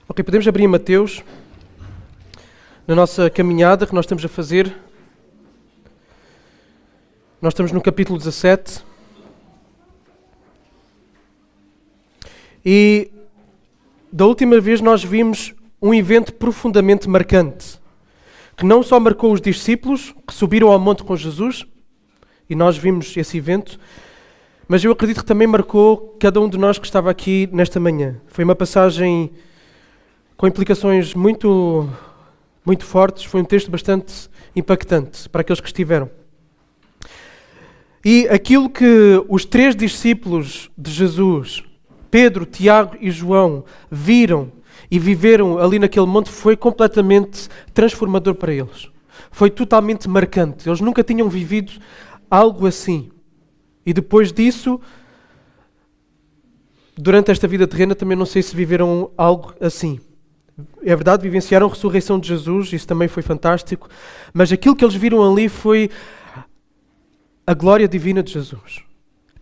Ok, podemos abrir em Mateus, na nossa caminhada que nós estamos a fazer. Nós estamos no capítulo 17. E da última vez nós vimos um evento profundamente marcante, que não só marcou os discípulos que subiram ao monte com Jesus, e nós vimos esse evento, mas eu acredito que também marcou cada um de nós que estava aqui nesta manhã. Foi uma passagem com implicações muito fortes, foi um texto bastante impactante para aqueles que estiveram. E aquilo que os três discípulos de Jesus, Pedro, Tiago e João, viram e viveram ali naquele monte foi completamente transformador para eles. Foi totalmente marcante. Eles nunca tinham vivido algo assim. E depois disso, durante esta vida terrena, também não sei se viveram algo assim. É verdade, vivenciaram a ressurreição de Jesus, isso também foi fantástico, mas aquilo que eles viram ali foi a glória divina de Jesus,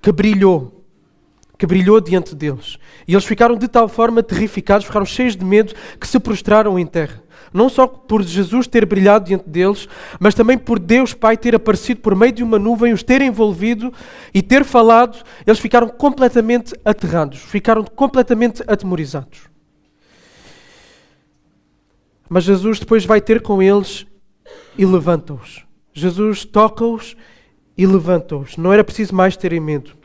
que brilhou diante deles. E eles ficaram de tal forma terrificados, ficaram cheios de medo, que se prostraram em terra. Não só por Jesus ter brilhado diante deles, mas também por Deus Pai ter aparecido por meio de uma nuvem, os ter envolvido e ter falado. Eles ficaram completamente aterrados, ficaram completamente atemorizados. Mas Jesus depois vai ter com eles e levanta-os. Jesus toca-os e levanta-os. Não era preciso mais terem medo.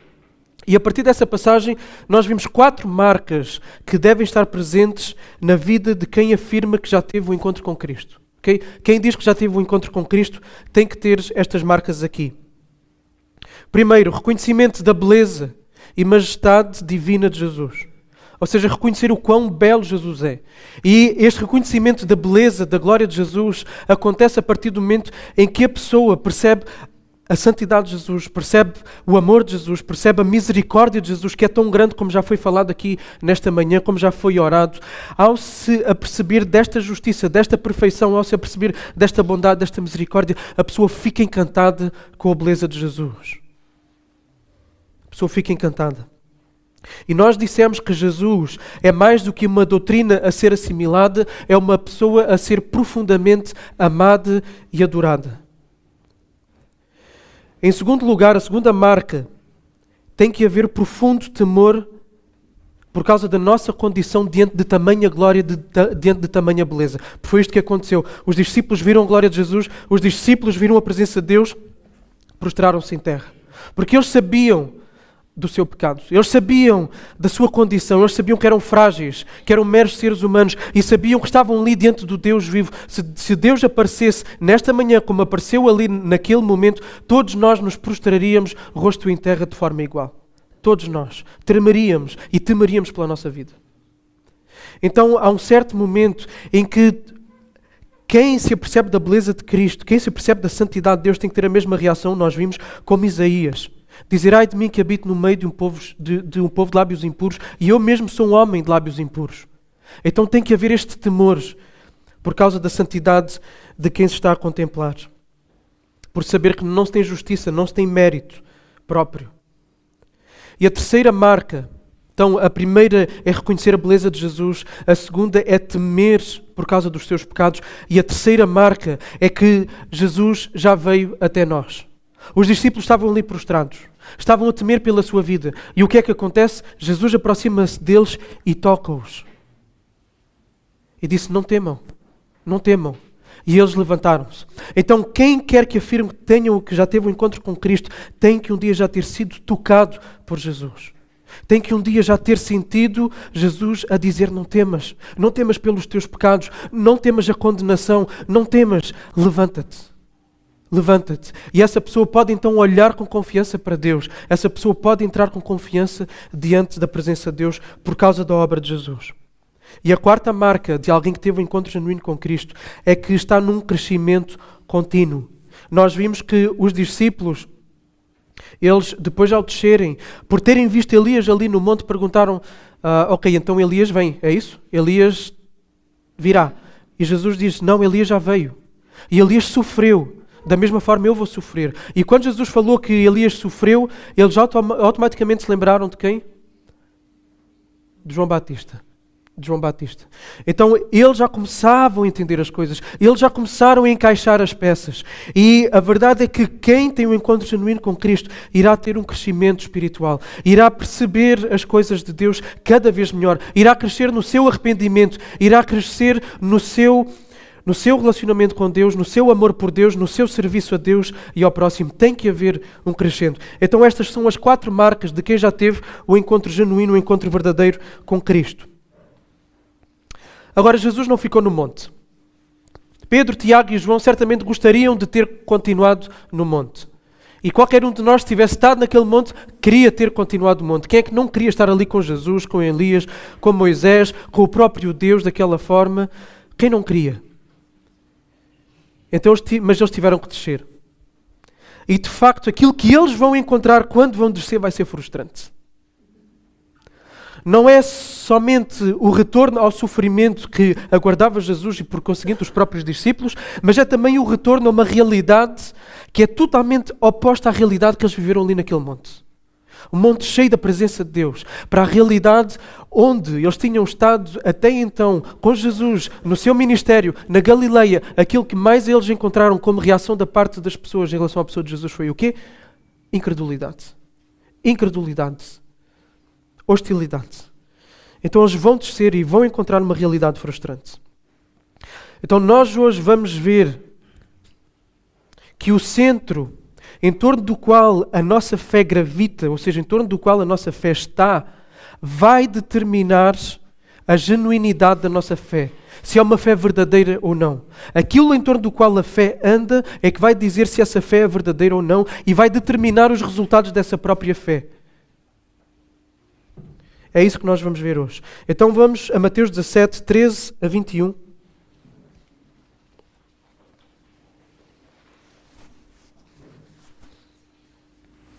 E a partir dessa passagem, nós vimos 4 marcas que devem estar presentes na vida de quem afirma que já teve o encontro com Cristo. Okay? Quem diz que já teve o encontro com Cristo tem que ter estas marcas aqui. Primeiro, reconhecimento da beleza e majestade divina de Jesus. Ou seja, reconhecer o quão belo Jesus é. E este reconhecimento da beleza, da glória de Jesus, acontece a partir do momento em que a pessoa percebe a santidade de Jesus, percebe o amor de Jesus, percebe a misericórdia de Jesus, que é tão grande como já foi falado aqui nesta manhã, como já foi orado. Ao se aperceber desta justiça, desta perfeição, ao se aperceber desta bondade, desta misericórdia, a pessoa fica encantada com a beleza de Jesus. A pessoa fica encantada. E nós dissemos que Jesus é mais do que uma doutrina a ser assimilada, é uma pessoa a ser profundamente amada e adorada. Em segundo lugar, a segunda marca, tem que haver profundo temor por causa da nossa condição diante de tamanha glória, diante de tamanha beleza. Foi isto que aconteceu. Os discípulos viram a glória de Jesus, os discípulos viram a presença de Deus, prostraram-se em terra. Porque eles sabiam do seu pecado. Eles sabiam da sua condição, eles sabiam que eram frágeis, que eram meros seres humanos e sabiam que estavam ali diante do Deus vivo. Se Deus aparecesse nesta manhã, como apareceu ali naquele momento, todos nós nos prostraríamos rosto em terra de forma igual. Todos nós tremeríamos e temeríamos pela nossa vida. Então há um certo momento em que quem se apercebe da beleza de Cristo, quem se apercebe da santidade de Deus tem que ter a mesma reação, nós vimos, como Isaías. Dizer, ai de mim que habito no meio de um povo de lábios impuros, e eu mesmo sou um homem de lábios impuros. Então tem que haver este temor por causa da santidade de quem se está a contemplar. Por saber que não se tem justiça, não se tem mérito próprio. E a terceira marca, então a primeira é reconhecer a beleza de Jesus, a segunda é temer por causa dos seus pecados, e a terceira marca é que Jesus já veio até nós. Os discípulos estavam ali prostrados, estavam a temer pela sua vida. E o que é que acontece? Jesus aproxima-se deles e toca-os. E disse, não temam, não temam. E eles levantaram-se. Então quem quer que afirme que já teve um encontro com Cristo, tem que um dia já ter sido tocado por Jesus. Tem que um dia já ter sentido Jesus a dizer, não temas pelos teus pecados, não temas a condenação, não temas, levanta-te. Levanta-te. E essa pessoa pode então olhar com confiança para Deus. Essa pessoa pode entrar com confiança diante da presença de Deus por causa da obra de Jesus. E a quarta marca de alguém que teve um encontro genuíno com Cristo é que está num crescimento contínuo. Nós vimos que os discípulos, eles depois ao descerem, por terem visto Elias ali no monte, perguntaram, ok, então Elias vem, é isso? Elias virá. E Jesus diz, não, Elias já veio. E Elias sofreu. Da mesma forma eu vou sofrer. E quando Jesus falou que Elias sofreu, eles automaticamente se lembraram de quem? De João Batista. de João Batista. Então eles já começavam a entender as coisas, eles já começaram a encaixar as peças. E a verdade é que quem tem um encontro genuíno com Cristo irá ter um crescimento espiritual, irá perceber as coisas de Deus cada vez melhor, irá crescer no seu arrependimento, irá crescer no seu relacionamento com Deus, no seu amor por Deus, no seu serviço a Deus e ao próximo. Tem que haver um crescendo. Então estas são as 4 marcas de quem já teve o encontro genuíno, o encontro verdadeiro com Cristo. Agora, Jesus não ficou no monte. Pedro, Tiago e João certamente gostariam de ter continuado no monte. E qualquer um de nós, se tivesse estado naquele monte, queria ter continuado no monte. Quem é que não queria estar ali com Jesus, com Elias, com Moisés, com o próprio Deus daquela forma? Quem não queria? Então, mas eles tiveram que descer. E de facto, aquilo que eles vão encontrar quando vão descer vai ser frustrante. Não é somente o retorno ao sofrimento que aguardava Jesus e, por conseguinte, os próprios discípulos, mas é também o retorno a uma realidade que é totalmente oposta à realidade que eles viveram ali naquele monte. Um monte cheio da presença de Deus, para a realidade onde eles tinham estado até então com Jesus, no seu ministério, na Galileia. Aquilo que mais eles encontraram como reação da parte das pessoas em relação à pessoa de Jesus foi o quê? Incredulidade. Incredulidade. Hostilidade. Então eles vão descer e vão encontrar uma realidade frustrante. Então nós hoje vamos ver que o centro em torno do qual a nossa fé gravita, ou seja, em torno do qual a nossa fé está, vai determinar a genuinidade da nossa fé. Se é uma fé verdadeira ou não. Aquilo em torno do qual a fé anda é que vai dizer se essa fé é verdadeira ou não e vai determinar os resultados dessa própria fé. É isso que nós vamos ver hoje. Então vamos a Mateus 17, 13 a 21.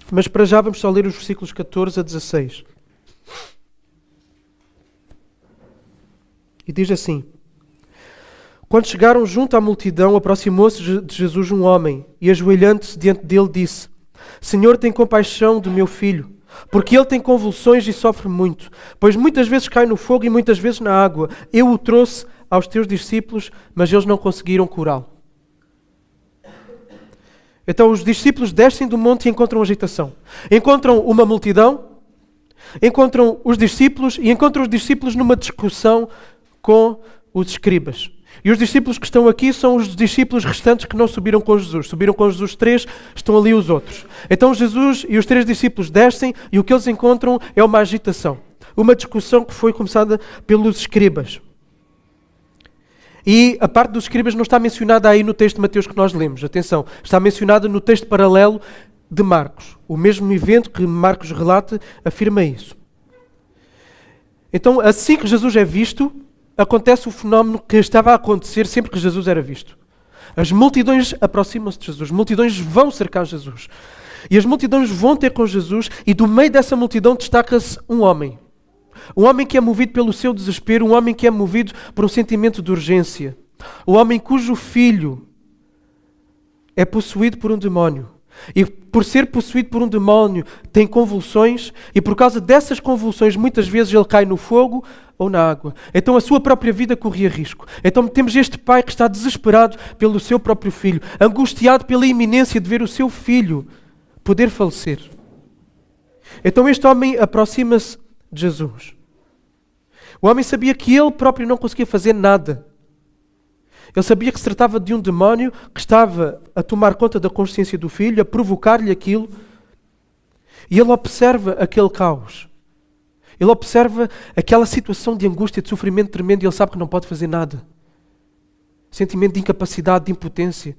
Mas para já vamos só ler os versículos 14 a 16. E diz assim: Quando chegaram junto à multidão, aproximou-se de Jesus um homem e, ajoelhando-se diante dele, disse: Senhor, tem compaixão do meu filho, porque ele tem convulsões e sofre muito, pois muitas vezes cai no fogo e muitas vezes na água. Eu o trouxe aos teus discípulos, mas eles não conseguiram curá-lo. Então os discípulos descem do monte e encontram agitação. Encontram uma multidão, encontram os discípulos e encontram os discípulos numa discussão com os escribas. E os discípulos que estão aqui são os discípulos restantes que não subiram com Jesus. Subiram com Jesus 3, estão ali os outros. Então Jesus e os 3 discípulos descem e o que eles encontram é uma agitação. Uma discussão que foi começada pelos escribas. E a parte dos escribas não está mencionada aí no texto de Mateus que nós lemos. Atenção, está mencionada no texto paralelo de Marcos. O mesmo evento que Marcos relata afirma isso. Então, assim que Jesus é visto, acontece o fenómeno que estava a acontecer sempre que Jesus era visto. As multidões aproximam-se de Jesus, as multidões vão cercar Jesus. E as multidões vão ter com Jesus e do meio dessa multidão destaca-se um homem. Um homem que é movido pelo seu desespero, um homem que é movido por um sentimento de urgência. Um homem cujo filho é possuído por um demónio. E por ser possuído por um demónio tem convulsões e por causa dessas convulsões muitas vezes ele cai no fogo ou na água. Então a sua própria vida corria risco. Então temos este pai que está desesperado pelo seu próprio filho, angustiado pela iminência de ver o seu filho poder falecer. Então este homem aproxima-se de Jesus. O homem sabia que ele próprio não conseguia fazer nada. Ele sabia que se tratava de um demónio que estava a tomar conta da consciência do filho, a provocar-lhe aquilo. E ele observa aquele caos. Ele observa aquela situação de angústia, de sofrimento tremendo e ele sabe que não pode fazer nada. Sentimento de incapacidade, de impotência.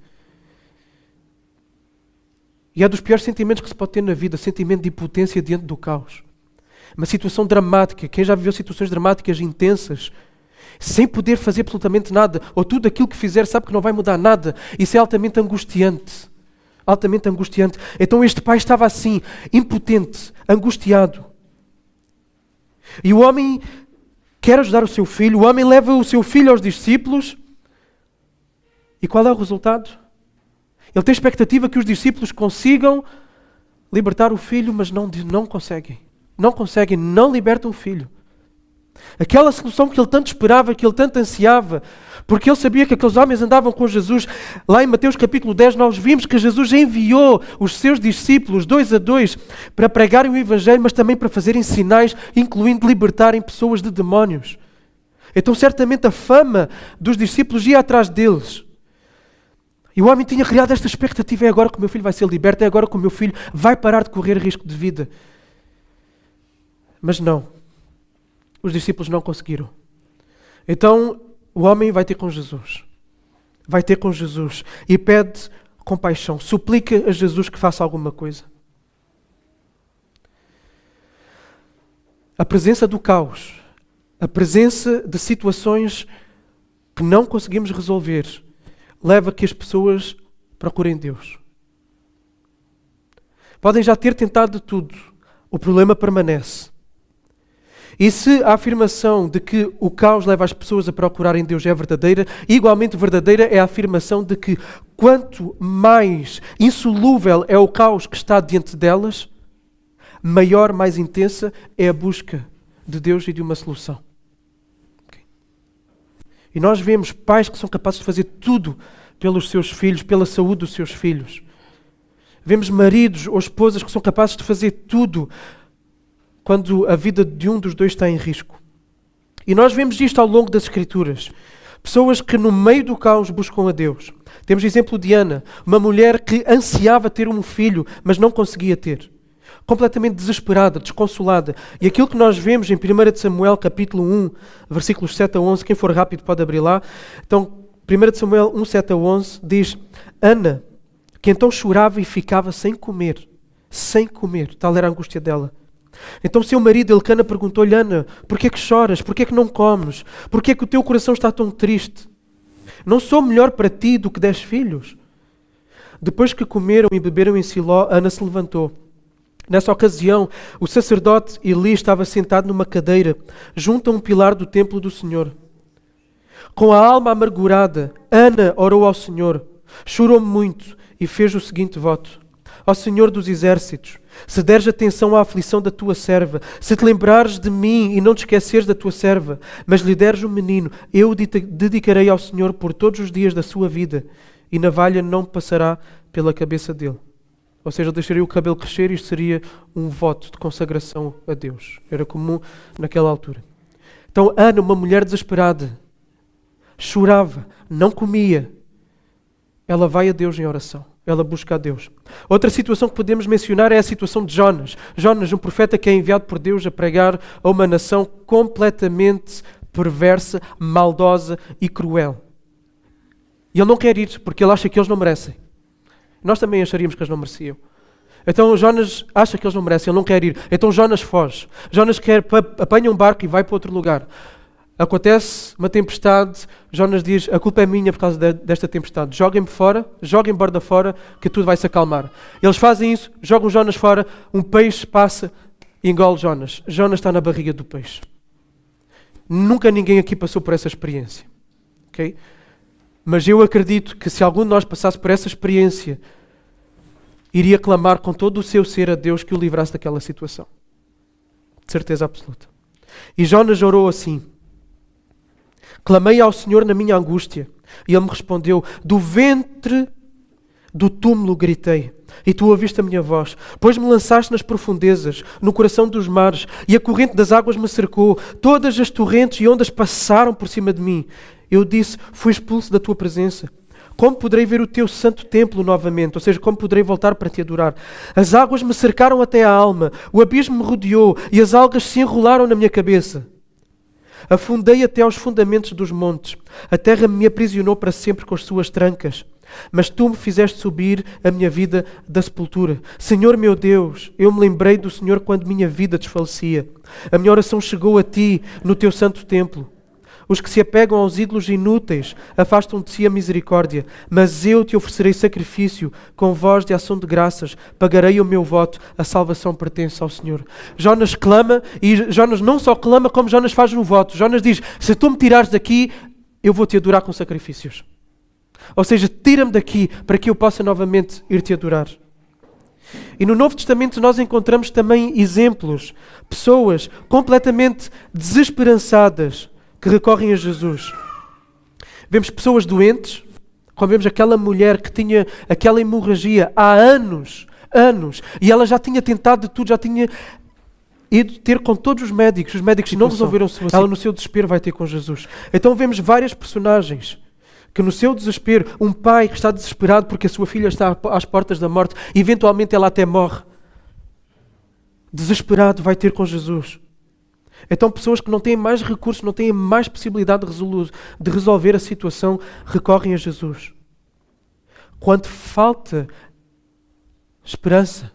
E é dos piores sentimentos que se pode ter na vida, sentimento de impotência diante do caos. Uma situação dramática. Quem já viveu situações dramáticas intensas, sem poder fazer absolutamente nada, ou tudo aquilo que fizer sabe que não vai mudar nada. Isso é altamente angustiante. Altamente angustiante. Então este pai estava assim, impotente, angustiado. E o homem quer ajudar o seu filho, o homem leva o seu filho aos discípulos. E qual é o resultado? Ele tem expectativa que os discípulos consigam libertar o filho, mas não conseguem. Não conseguem, não libertam o filho. Aquela solução que ele tanto esperava, que ele tanto ansiava, porque ele sabia que aqueles homens andavam com Jesus. Lá em Mateus capítulo 10 nós vimos que Jesus enviou os seus discípulos, 2 a 2, para pregarem o Evangelho, mas também para fazerem sinais, incluindo libertarem pessoas de demónios. Então certamente a fama dos discípulos ia atrás deles. E o homem tinha criado esta expectativa: é agora que o meu filho vai ser liberto, é agora que o meu filho vai parar de correr risco de vida. Mas não. Os discípulos não conseguiram. Então o homem vai ter com Jesus. Vai ter com Jesus e pede compaixão. Suplica a Jesus que faça alguma coisa. A presença do caos, a presença de situações que não conseguimos resolver, leva a que as pessoas procurem Deus. Podem já ter tentado de tudo. O problema permanece. E se a afirmação de que o caos leva as pessoas a procurarem Deus é verdadeira, igualmente verdadeira é a afirmação de que quanto mais insolúvel é o caos que está diante delas, maior, mais intensa é a busca de Deus e de uma solução. Okay. E nós vemos pais que são capazes de fazer tudo pelos seus filhos, pela saúde dos seus filhos. Vemos maridos ou esposas que são capazes de fazer tudo quando a vida de um dos dois está em risco. E nós vemos isto ao longo das Escrituras. Pessoas que no meio do caos buscam a Deus. Temos o exemplo de Ana, uma mulher que ansiava ter um filho, mas não conseguia ter. Completamente desesperada, desconsolada. E aquilo que nós vemos em 1 de Samuel, capítulo 1, versículos 7 a 11, quem for rápido pode abrir lá. Então, 1 de Samuel 1, 7 a 11, diz: Ana, que então chorava e ficava sem comer, tal era a angústia dela. Então seu marido Elcana perguntou-lhe: Ana, porquê é que choras? Porquê é que não comes? Porquê é que o teu coração está tão triste? Não sou melhor para ti do que 10 filhos? Depois que comeram e beberam em Siló, Ana se levantou. Nessa ocasião, o sacerdote Eli estava sentado numa cadeira, junto a um pilar do templo do Senhor. Com a alma amargurada, Ana orou ao Senhor, chorou muito e fez o seguinte voto: Ó Senhor dos exércitos, se deres atenção à aflição da tua serva, se te lembrares de mim e não te esqueceres da tua serva, mas lhe deres um menino, eu o dedicarei ao Senhor por todos os dias da sua vida, e navalha não passará pela cabeça dele. Ou seja, deixaria o cabelo crescer. Isto seria um voto de consagração a Deus. Era comum naquela altura. Então Ana, uma mulher desesperada, chorava, não comia. Ela vai a Deus em oração. Ela busca a Deus. Outra situação que podemos mencionar é a situação de Jonas. Jonas, um profeta que é enviado por Deus a pregar a uma nação completamente perversa, maldosa e cruel. E ele não quer ir, porque ele acha que eles não merecem. Nós também acharíamos que eles não mereciam. Então Jonas acha que eles não merecem, ele não quer ir. Então Jonas foge. Jonas apanha um barco e vai para outro lugar. Acontece uma tempestade, Jonas diz: a culpa é minha por causa desta tempestade. Joguem-me fora, joguem borda fora, que tudo vai se acalmar. Eles fazem isso, jogam Jonas fora, um peixe passa e engole Jonas. Jonas está na barriga do peixe. Nunca ninguém aqui passou por essa experiência. Okay? Mas eu acredito que se algum de nós passasse por essa experiência, iria clamar com todo o seu ser a Deus que o livrasse daquela situação. De certeza absoluta. E Jonas orou assim: clamei ao Senhor na minha angústia, e Ele me respondeu. Do ventre do túmulo gritei, e tu ouviste a minha voz. Pois me lançaste nas profundezas, no coração dos mares, e a corrente das águas me cercou. Todas as torrentes e ondas passaram por cima de mim. Eu disse: fui expulso da tua presença. Como poderei ver o teu santo templo novamente? Ou seja, como poderei voltar para te adorar? As águas me cercaram até a alma, o abismo me rodeou, e as algas se enrolaram na minha cabeça. Afundei até aos fundamentos dos montes. A terra me aprisionou para sempre com as suas trancas. Mas tu me fizeste subir a minha vida da sepultura. Senhor meu Deus, eu me lembrei do Senhor quando minha vida desfalecia. A minha oração chegou a ti no teu santo templo. Os que se apegam aos ídolos inúteis afastam de si a misericórdia. Mas eu te oferecerei sacrifício com voz de ação de graças. Pagarei o meu voto. A salvação pertence ao Senhor. Jonas clama, e Jonas não só clama, como Jonas faz um voto. Jonas diz: se tu me tirares daqui, eu vou te adorar com sacrifícios. Ou seja, tira-me daqui para que eu possa novamente ir te adorar. E no Novo Testamento nós encontramos também exemplos, pessoas completamente desesperançadas que recorrem a Jesus. Vemos pessoas doentes, como vemos aquela mulher que tinha aquela hemorragia há anos, e ela já tinha tentado de tudo, já tinha ido ter com todos os médicos não resolveram a sua situação. Ela no seu desespero vai ter com Jesus. Então vemos várias personagens que no seu desespero, um pai que está desesperado porque a sua filha está às portas da morte, e eventualmente ela até morre, desesperado vai ter com Jesus. Então pessoas que não têm mais recursos, não têm mais possibilidade de resolver a situação, recorrem a Jesus. Quando falta esperança,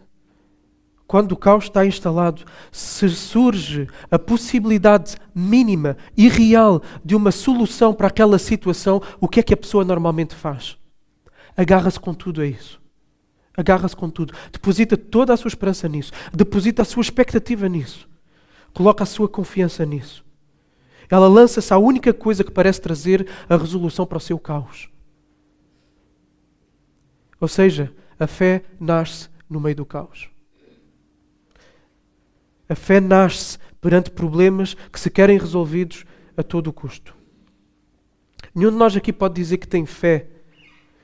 quando o caos está instalado, se surge a possibilidade mínima e real de uma solução para aquela situação, o que é que a pessoa normalmente faz? Agarra-se com tudo a isso. Agarra-se com tudo. Deposita toda a sua esperança nisso. Deposita a sua expectativa nisso. Coloca a sua confiança nisso. Ela lança-se à única coisa que parece trazer a resolução para o seu caos. Ou seja, a fé nasce no meio do caos. A fé nasce perante problemas que se querem resolvidos a todo o custo. Nenhum de nós aqui pode dizer que tem fé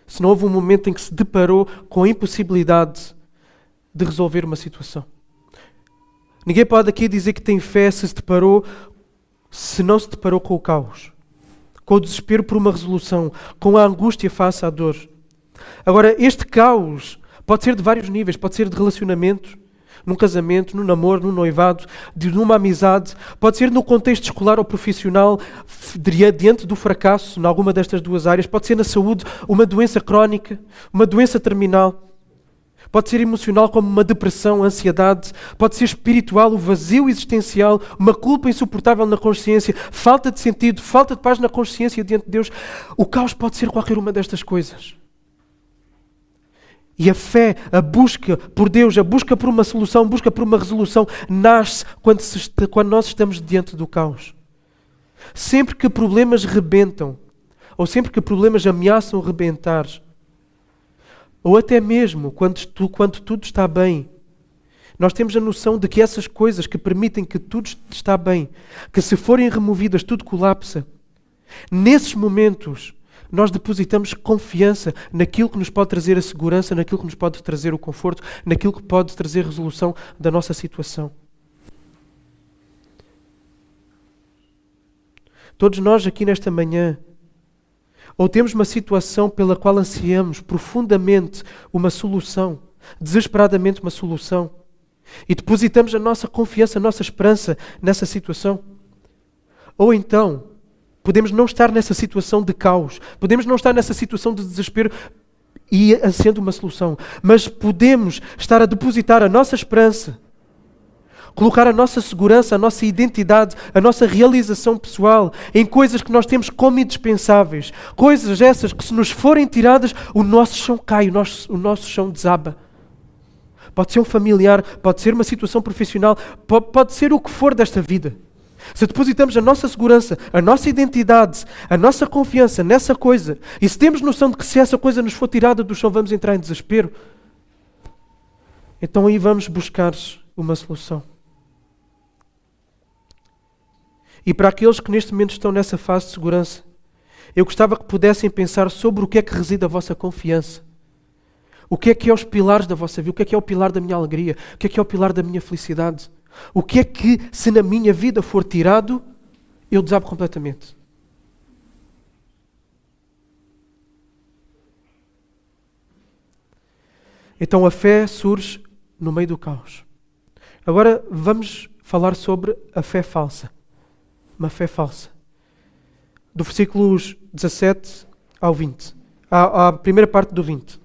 se não houve um momento em que se deparou com a impossibilidade de resolver uma situação. Ninguém pode aqui dizer que tem fé se não se deparou com o caos, com o desespero por uma resolução, com a angústia face à dor. Agora, este caos pode ser de vários níveis, pode ser de relacionamentos, num casamento, num namoro, num noivado, de uma amizade, pode ser no contexto escolar ou profissional, diante do fracasso, em alguma destas duas áreas, pode ser na saúde, uma doença crónica, uma doença terminal, pode ser emocional como uma depressão, ansiedade, pode ser espiritual, o vazio existencial, uma culpa insuportável na consciência, falta de sentido, falta de paz na consciência diante de Deus. O caos pode ser qualquer uma destas coisas. E a fé, a busca por Deus, a busca por uma solução, a busca por uma resolução, nasce quando nós estamos diante do caos. Sempre que problemas rebentam, ou sempre que problemas ameaçam rebentar, ou até mesmo quando tudo está bem, nós temos a noção de que essas coisas que permitem que tudo está bem, que se forem removidas tudo colapsa. Nesses momentos, nós depositamos confiança naquilo que nos pode trazer a segurança, naquilo que nos pode trazer o conforto, naquilo que pode trazer a resolução da nossa situação. Todos nós aqui nesta manhã, ou temos uma situação pela qual ansiamos profundamente uma solução, desesperadamente uma solução, e depositamos a nossa confiança, a nossa esperança nessa situação. Ou então, podemos não estar nessa situação de caos, podemos não estar nessa situação de desespero e ansiando uma solução, mas podemos estar a depositar a nossa esperança, colocar a nossa segurança, a nossa identidade, a nossa realização pessoal em coisas que nós temos como indispensáveis, coisas essas que se nos forem tiradas, o nosso chão cai, o nosso chão desaba. Pode ser um familiar, pode ser uma situação profissional, pode ser o que for desta vida. Se depositamos a nossa segurança, a nossa identidade, a nossa confiança nessa coisa, e se temos noção de que se essa coisa nos for tirada do chão, vamos entrar em desespero, então aí vamos buscar uma solução. E para aqueles que neste momento estão nessa fase de segurança, eu gostava que pudessem pensar sobre o que é que reside a vossa confiança. O que é os pilares da vossa vida? O que é o pilar da minha alegria? O que é o pilar da minha felicidade? O que é que, se na minha vida for tirado, eu desabo completamente? Então a fé surge no meio do caos. Agora vamos falar sobre a fé falsa. Uma fé falsa. Do versículos 17 ao 20. À primeira parte do 20.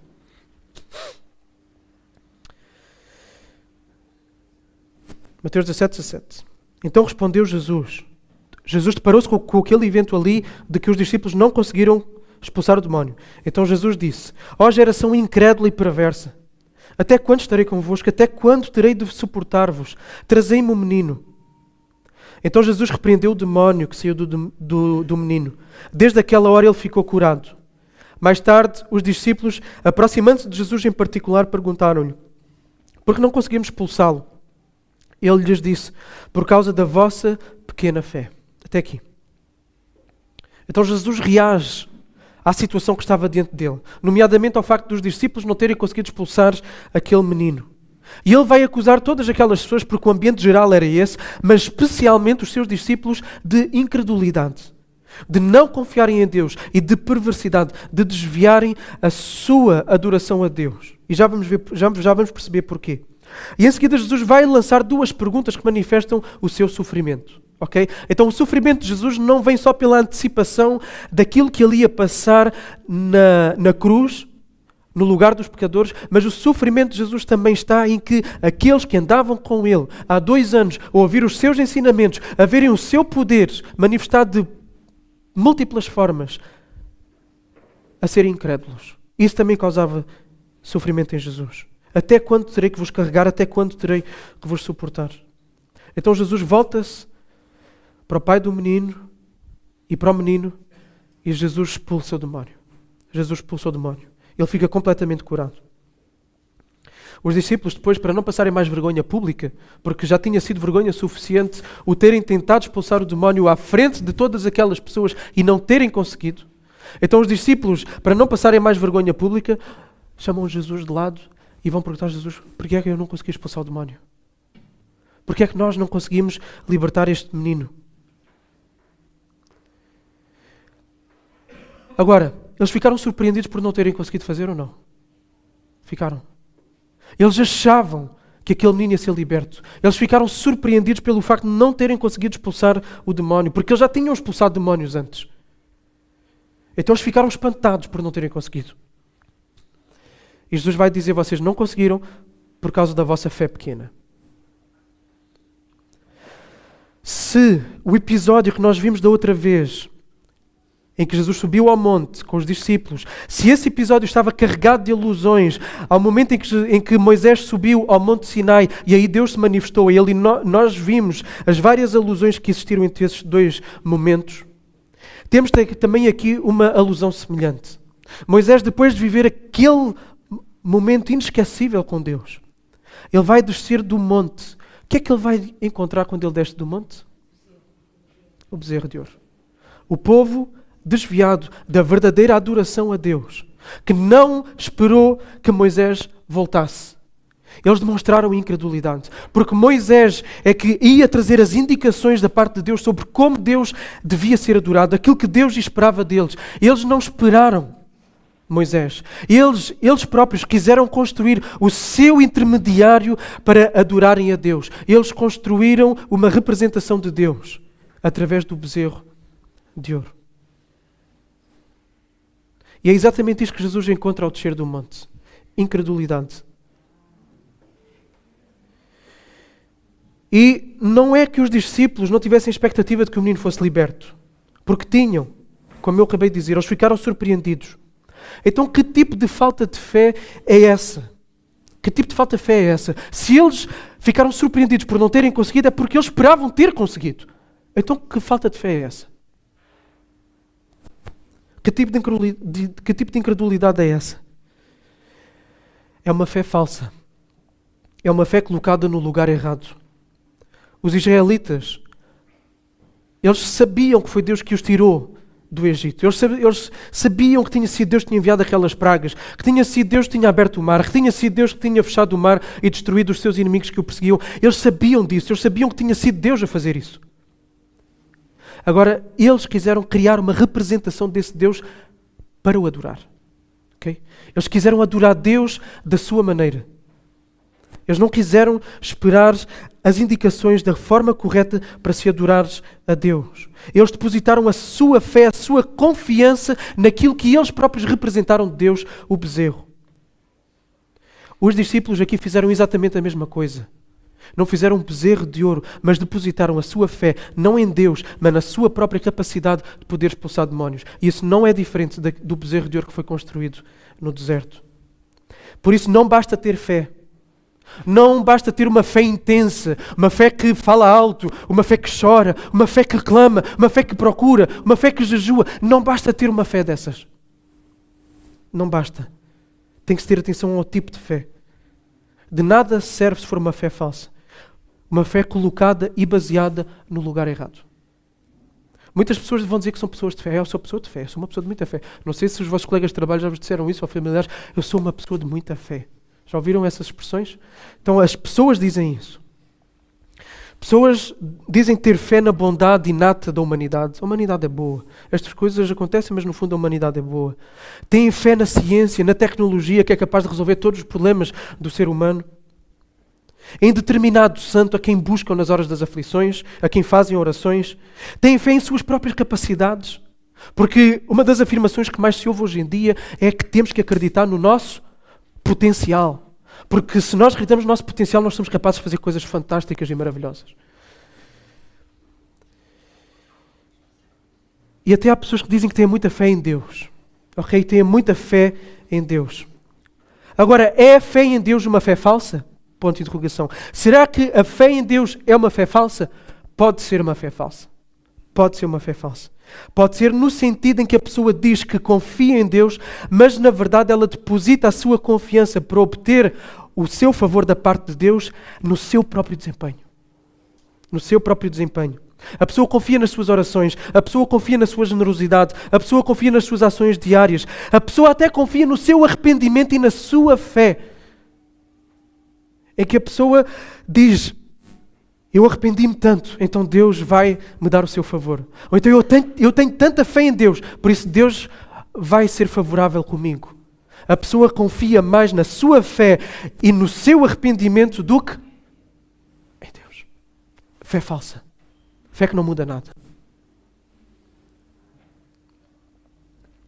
Mateus 17. Então respondeu Jesus. Jesus deparou-se com aquele evento ali de que os discípulos não conseguiram expulsar o demónio. Então Jesus disse: ó geração incrédula e perversa, até quando estarei convosco? Até quando terei de suportar-vos? Trazei-me o menino. Então Jesus repreendeu o demónio que saiu do menino. Desde aquela hora ele ficou curado. Mais tarde, os discípulos, aproximando-se de Jesus em particular, perguntaram-lhe: Porque não conseguimos expulsá-lo. Ele lhes disse, por causa da vossa pequena fé. Até aqui. Então Jesus reage à situação que estava diante dele, nomeadamente ao facto dos discípulos não terem conseguido expulsar aquele menino. E ele vai acusar todas aquelas pessoas, porque o ambiente geral era esse, mas especialmente os seus discípulos, de incredulidade, de não confiarem em Deus e de perversidade, de desviarem a sua adoração a Deus. E já vamos perceber porquê. E em seguida Jesus vai lançar duas perguntas que manifestam o seu sofrimento. Okay? Então o sofrimento de Jesus não vem só pela antecipação daquilo que ele ia passar na cruz, no lugar dos pecadores, mas o sofrimento de Jesus também está em que aqueles que andavam com ele há 2 anos, a ouvir os seus ensinamentos, a verem o seu poder manifestado de múltiplas formas, a serem incrédulos. Isso também causava sofrimento em Jesus. Até quando terei que vos carregar? Até quando terei que vos suportar? Então Jesus volta-se para o pai do menino e para o menino e Jesus expulsa o demónio. Jesus expulsa o demónio. Ele fica completamente curado. Os discípulos depois, para não passarem mais vergonha pública, porque já tinha sido vergonha suficiente o terem tentado expulsar o demónio à frente de todas aquelas pessoas e não terem conseguido, então os discípulos, para não passarem mais vergonha pública, chamam Jesus de lado e vão perguntar a Jesus, porquê é que eu não consegui expulsar o demónio? Porquê é que nós não conseguimos libertar este menino? Agora, eles ficaram surpreendidos por não terem conseguido fazer ou não? Ficaram. Eles achavam que aquele menino ia ser liberto. Eles ficaram surpreendidos pelo facto de não terem conseguido expulsar o demónio, porque eles já tinham expulsado demónios antes. Então eles ficaram espantados por não terem conseguido. E Jesus vai dizer, vocês não conseguiram por causa da vossa fé pequena. Se o episódio que nós vimos da outra vez, em que Jesus subiu ao monte com os discípulos, se esse episódio estava carregado de alusões ao momento em que Moisés subiu ao monte Sinai e aí Deus se manifestou a ele e nós vimos as várias alusões que existiram entre esses 2 momentos, temos também aqui uma alusão semelhante. Moisés, depois de viver aquele momento inesquecível com Deus, ele vai descer do monte. O que é que ele vai encontrar quando ele desce do monte? O bezerro de ouro. O povo desviado da verdadeira adoração a Deus, que não esperou que Moisés voltasse. Eles demonstraram incredulidade, porque Moisés é que ia trazer as indicações da parte de Deus sobre como Deus devia ser adorado, aquilo que Deus esperava deles. Eles não esperaram Moisés. Eles próprios quiseram construir o seu intermediário para adorarem a Deus. Eles construíram uma representação de Deus através do bezerro de ouro. E é exatamente isto que Jesus encontra ao descer do monte. Incredulidade. E não é que os discípulos não tivessem expectativa de que o menino fosse liberto. Porque tinham, como eu acabei de dizer, eles ficaram surpreendidos. Então que tipo de falta de fé é essa? Que tipo de falta de fé é essa? Se eles ficaram surpreendidos por não terem conseguido, é porque eles esperavam ter conseguido. Então que falta de fé é essa? Que tipo de incredulidade é essa? É uma fé falsa. É uma fé colocada no lugar errado. Os israelitas, eles sabiam que foi Deus que os tirou do Egito. Eles sabiam que tinha sido Deus que tinha enviado aquelas pragas, que tinha sido Deus que tinha aberto o mar, que tinha sido Deus que tinha fechado o mar e destruído os seus inimigos que o perseguiam. Eles sabiam disso, eles sabiam que tinha sido Deus a fazer isso. Agora, eles quiseram criar uma representação desse Deus para o adorar. Okay? Eles quiseram adorar Deus da sua maneira. Eles não quiseram esperar as indicações da forma correta para se adorar a Deus. Eles depositaram a sua fé, a sua confiança naquilo que eles próprios representaram de Deus, o bezerro. Os discípulos aqui fizeram exatamente a mesma coisa. Não fizeram um bezerro de ouro, mas depositaram a sua fé, não em Deus, mas na sua própria capacidade de poder expulsar demónios. E isso não é diferente do bezerro de ouro que foi construído no deserto. Por isso não basta ter fé. Não basta ter uma fé intensa, uma fé que fala alto, uma fé que chora, uma fé que clama, uma fé que procura, uma fé que jejua. Não basta ter uma fé dessas. Não basta. Tem que se ter atenção ao tipo de fé. De nada serve se for uma fé falsa. Uma fé colocada e baseada no lugar errado. Muitas pessoas vão dizer que são pessoas de fé. Eu sou pessoa de fé, eu sou uma pessoa de muita fé. Não sei se os vossos colegas de trabalho já vos disseram isso, ou familiares. Eu sou uma pessoa de muita fé. Já ouviram essas expressões? Então as pessoas dizem isso. Pessoas dizem ter fé na bondade inata da humanidade. A humanidade é boa. Estas coisas acontecem, mas no fundo a humanidade é boa. Têm fé na ciência, na tecnologia, que é capaz de resolver todos os problemas do ser humano. Em determinado santo a quem buscam nas horas das aflições, a quem fazem orações. Têm fé em suas próprias capacidades. Porque uma das afirmações que mais se ouve hoje em dia é que temos que acreditar no nosso potencial. Porque se nós acreditamos no nosso potencial, nós somos capazes de fazer coisas fantásticas e maravilhosas. E até há pessoas que dizem que têm muita fé em Deus. Ok? Têm muita fé em Deus. Agora, é a fé em Deus uma fé falsa? Ponto de interrogação. Será que a fé em Deus é uma fé falsa? Pode ser uma fé falsa. Pode ser uma fé falsa. Pode ser no sentido em que a pessoa diz que confia em Deus, mas na verdade ela deposita a sua confiança para obter o seu favor da parte de Deus no seu próprio desempenho. No seu próprio desempenho. A pessoa confia nas suas orações, a pessoa confia na sua generosidade, a pessoa confia nas suas ações diárias, a pessoa até confia no seu arrependimento e na sua fé. Em que a pessoa diz: eu arrependi-me tanto, então Deus vai me dar o seu favor. Ou então eu tenho tanta fé em Deus, por isso Deus vai ser favorável comigo. A pessoa confia mais na sua fé e no seu arrependimento do que em Deus. Fé falsa. Fé que não muda nada.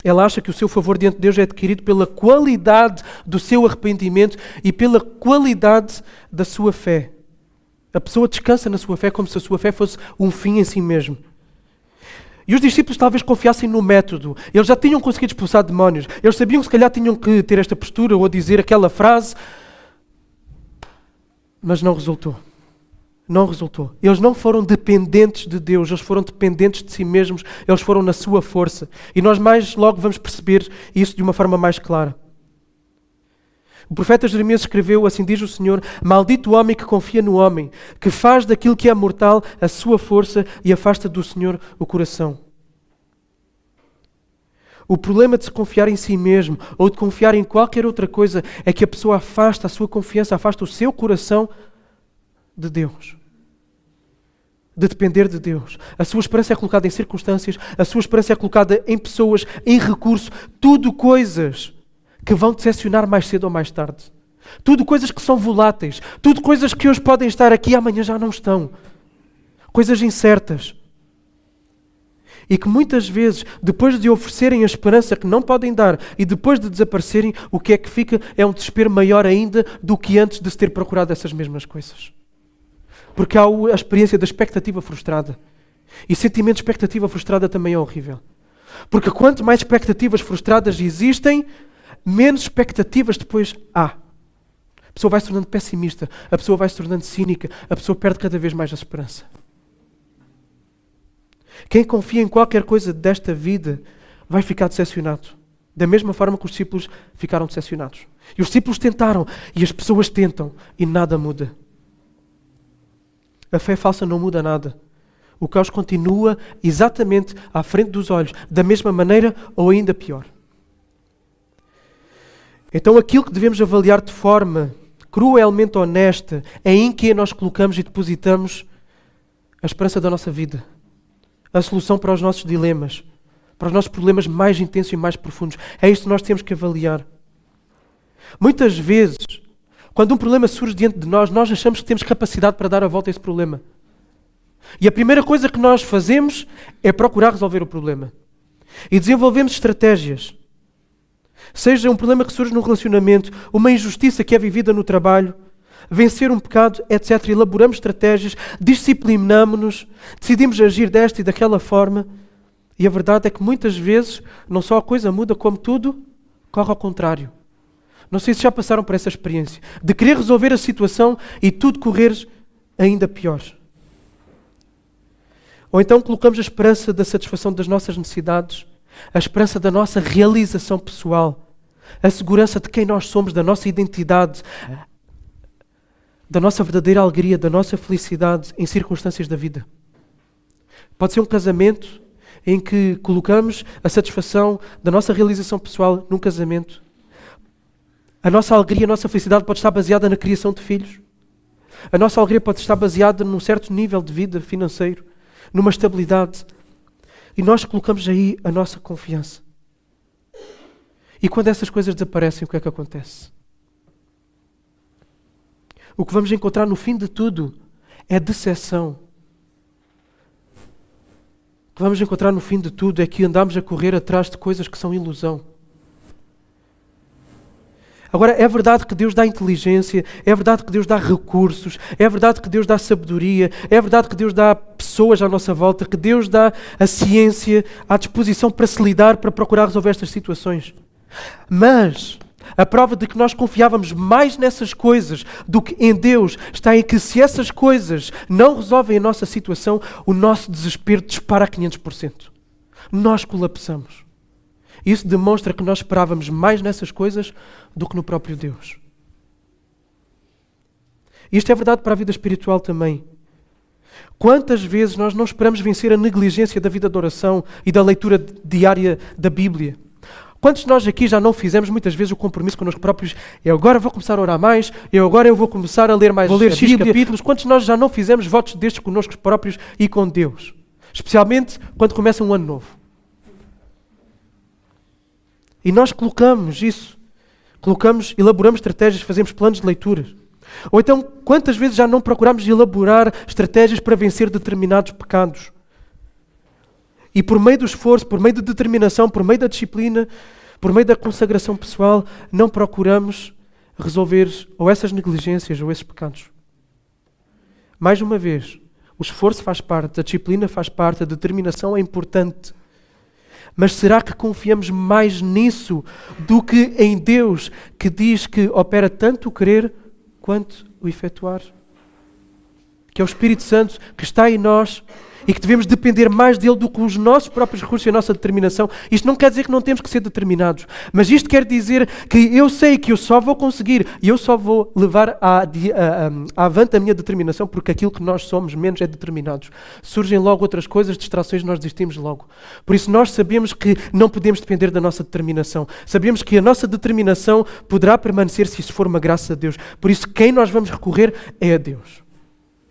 Ela acha que o seu favor diante de Deus é adquirido pela qualidade do seu arrependimento e pela qualidade da sua fé. A pessoa descansa na sua fé como se a sua fé fosse um fim em si mesmo. E os discípulos talvez confiassem no método. Eles já tinham conseguido expulsar demónios. Eles sabiam que se calhar tinham que ter esta postura ou dizer aquela frase. Mas não resultou. Não resultou. Eles não foram dependentes de Deus, eles foram dependentes de si mesmos, eles foram na sua força. E nós mais logo vamos perceber isso de uma forma mais clara. O profeta Jeremias escreveu: assim diz o Senhor, maldito o homem que confia no homem, que faz daquilo que é mortal a sua força e afasta do Senhor o coração. O problema de se confiar em si mesmo ou de confiar em qualquer outra coisa é que a pessoa afasta a sua confiança, afasta o seu coração de Deus. De depender de Deus. A sua esperança é colocada em circunstâncias, a sua esperança é colocada em pessoas, em recurso, tudo coisas que vão decepcionar mais cedo ou mais tarde. Tudo coisas que são voláteis, tudo coisas que hoje podem estar aqui e amanhã já não estão. Coisas incertas. E que muitas vezes, depois de oferecerem a esperança que não podem dar e depois de desaparecerem, o que é que fica é um desespero maior ainda do que antes de se ter procurado essas mesmas coisas. Porque há a experiência da expectativa frustrada. E o sentimento de expectativa frustrada também é horrível. Porque quanto mais expectativas frustradas existem, menos expectativas depois há. A pessoa vai se tornando pessimista, a pessoa vai se tornando cínica, a pessoa perde cada vez mais a esperança. Quem confia em qualquer coisa desta vida vai ficar decepcionado. Da mesma forma que os discípulos ficaram decepcionados. E os discípulos tentaram, e as pessoas tentam, e nada muda. A fé falsa não muda nada. O caos continua exatamente à frente dos olhos, da mesma maneira ou ainda pior. Então aquilo que devemos avaliar de forma cruelmente honesta é em que nós colocamos e depositamos a esperança da nossa vida. A solução para os nossos dilemas, para os nossos problemas mais intensos e mais profundos. É isto que nós temos que avaliar. Muitas vezes, quando um problema surge diante de nós, nós achamos que temos capacidade para dar a volta a esse problema. E a primeira coisa que nós fazemos é procurar resolver o problema. E desenvolvemos estratégias. Seja um problema que surge no relacionamento, uma injustiça que é vivida no trabalho, vencer um pecado, etc. Elaboramos estratégias, disciplinamos-nos, decidimos agir desta e daquela forma. E a verdade é que muitas vezes não só a coisa muda, como tudo corre ao contrário. Não sei se já passaram por essa experiência, de querer resolver a situação e tudo correr ainda pior. Ou então colocamos a esperança da satisfação das nossas necessidades, a esperança da nossa realização pessoal, a segurança de quem nós somos, da nossa identidade, da nossa verdadeira alegria, da nossa felicidade em circunstâncias da vida. Pode ser um casamento em que colocamos a satisfação da nossa realização pessoal num casamento. A nossa alegria, a nossa felicidade pode estar baseada na criação de filhos. A nossa alegria pode estar baseada num certo nível de vida financeiro, numa estabilidade. E nós colocamos aí a nossa confiança. E quando essas coisas desaparecem, o que é que acontece? O que vamos encontrar no fim de tudo é decepção. O que vamos encontrar no fim de tudo é que andamos a correr atrás de coisas que são ilusão. Agora, é verdade que Deus dá inteligência, é verdade que Deus dá recursos, é verdade que Deus dá sabedoria, é verdade que Deus dá pessoas à nossa volta, que Deus dá a ciência à disposição para se lidar, para procurar resolver estas situações. Mas a prova de que nós confiávamos mais nessas coisas do que em Deus está em que se essas coisas não resolvem a nossa situação, o nosso desespero dispara a 500%. Nós colapsamos. Isso demonstra que nós esperávamos mais nessas coisas do que no próprio Deus. Isto é verdade para a vida espiritual também. Quantas vezes nós não esperamos vencer a negligência da vida de oração e da leitura diária da Bíblia? Quantos de nós aqui já não fizemos muitas vezes o compromisso connosco próprios? Eu agora vou começar a orar mais, eu vou começar a ler mais, vou ler X capítulos. Quantos de nós já não fizemos votos destes connosco próprios e com Deus? Especialmente quando começa um ano novo. E nós colocamos isso, elaboramos estratégias, fazemos planos de leituras. Ou então, quantas vezes já não procuramos elaborar estratégias para vencer determinados pecados? E por meio do esforço, por meio da determinação, por meio da disciplina, por meio da consagração pessoal, não procuramos resolver ou essas negligências ou esses pecados. Mais uma vez, o esforço faz parte, a disciplina faz parte, a determinação é importante. Mas será que confiamos mais nisso do que em Deus, que diz que opera tanto o querer quanto o efetuar? Que é o Espírito Santo que está em nós e que devemos depender mais dele do que os nossos próprios recursos e a nossa determinação. Isto não quer dizer que não temos que ser determinados, mas isto quer dizer que eu sei que eu só vou conseguir e eu só vou levar avante a minha determinação porque aquilo que nós somos menos é determinados. Surgem logo outras coisas, distrações, nós desistimos logo. Por isso nós sabemos que não podemos depender da nossa determinação. Sabemos que a nossa determinação poderá permanecer se isso for uma graça a Deus. Por isso quem nós vamos recorrer é a Deus.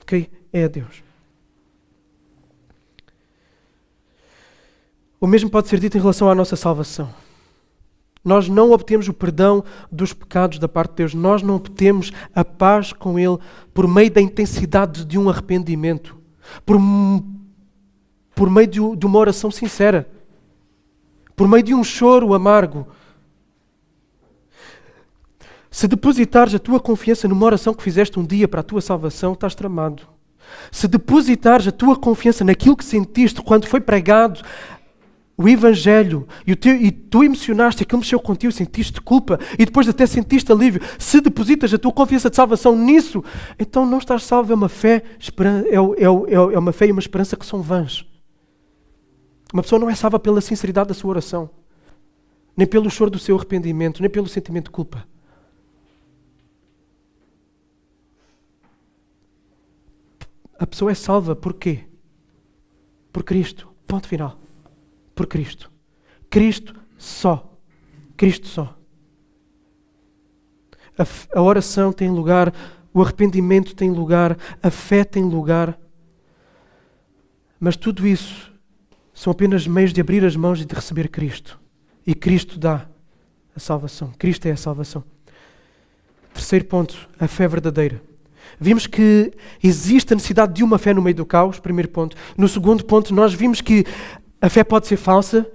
Ok? É a Deus. O mesmo pode ser dito em relação à nossa salvação. Nós não obtemos o perdão dos pecados da parte de Deus. Nós não obtemos a paz com Ele por meio da intensidade de um arrependimento. Por meio de uma oração sincera. Por meio de um choro amargo. Se depositares a tua confiança numa oração que fizeste um dia para a tua salvação, estás tramado. Se depositares a tua confiança naquilo que sentiste quando foi pregado o Evangelho e tu emocionaste, aquilo mexeu contigo, sentiste culpa e depois até sentiste alívio. Se depositas a tua confiança de salvação nisso, então não estás salvo. É uma fé, é uma fé e uma esperança que são vãs. Uma pessoa não é salva pela sinceridade da sua oração, nem pelo choro do seu arrependimento, nem pelo sentimento de culpa. A pessoa é salva por quê? Por Cristo. Ponto final. Por Cristo. Cristo só. Cristo só. A oração tem lugar, o arrependimento tem lugar, a fé tem lugar. Mas tudo isso são apenas meios de abrir as mãos e de receber Cristo. E Cristo dá a salvação. Cristo é a salvação. Terceiro ponto, a fé verdadeira. Vimos que existe a necessidade de uma fé no meio do caos, primeiro ponto. No segundo ponto, nós vimos que a fé pode ser falsa,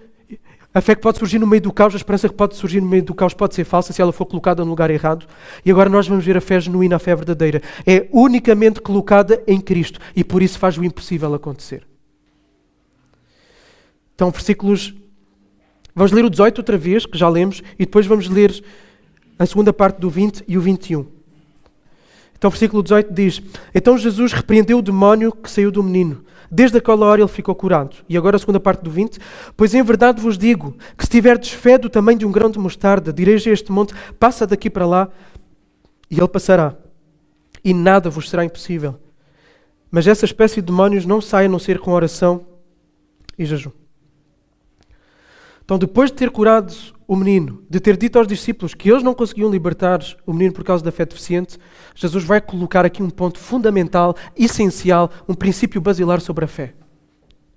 a fé que pode surgir no meio do caos, a esperança que pode surgir no meio do caos pode ser falsa se ela for colocada no lugar errado. E agora nós vamos ver a fé genuína, a fé verdadeira. É unicamente colocada em Cristo e por isso faz o impossível acontecer. Então, vamos ler o 18 outra vez, que já lemos, e depois vamos ler a segunda parte do 20 e o 21. Então o versículo 18 diz: Então Jesus repreendeu o demónio que saiu do menino. Desde aquela hora ele ficou curado. E agora a segunda parte do 20. Pois em verdade vos digo que se tiverdes fé do tamanho de um grão de mostarda, direis a este monte, passa daqui para lá, e ele passará. e nada vos será impossível. Mas essa espécie de demónios não sai a não ser com oração e jejum. Então, depois de ter curado o menino, de ter dito aos discípulos que eles não conseguiam libertar o menino por causa da fé deficiente, Jesus vai colocar aqui um ponto fundamental, essencial, um princípio basilar sobre a fé.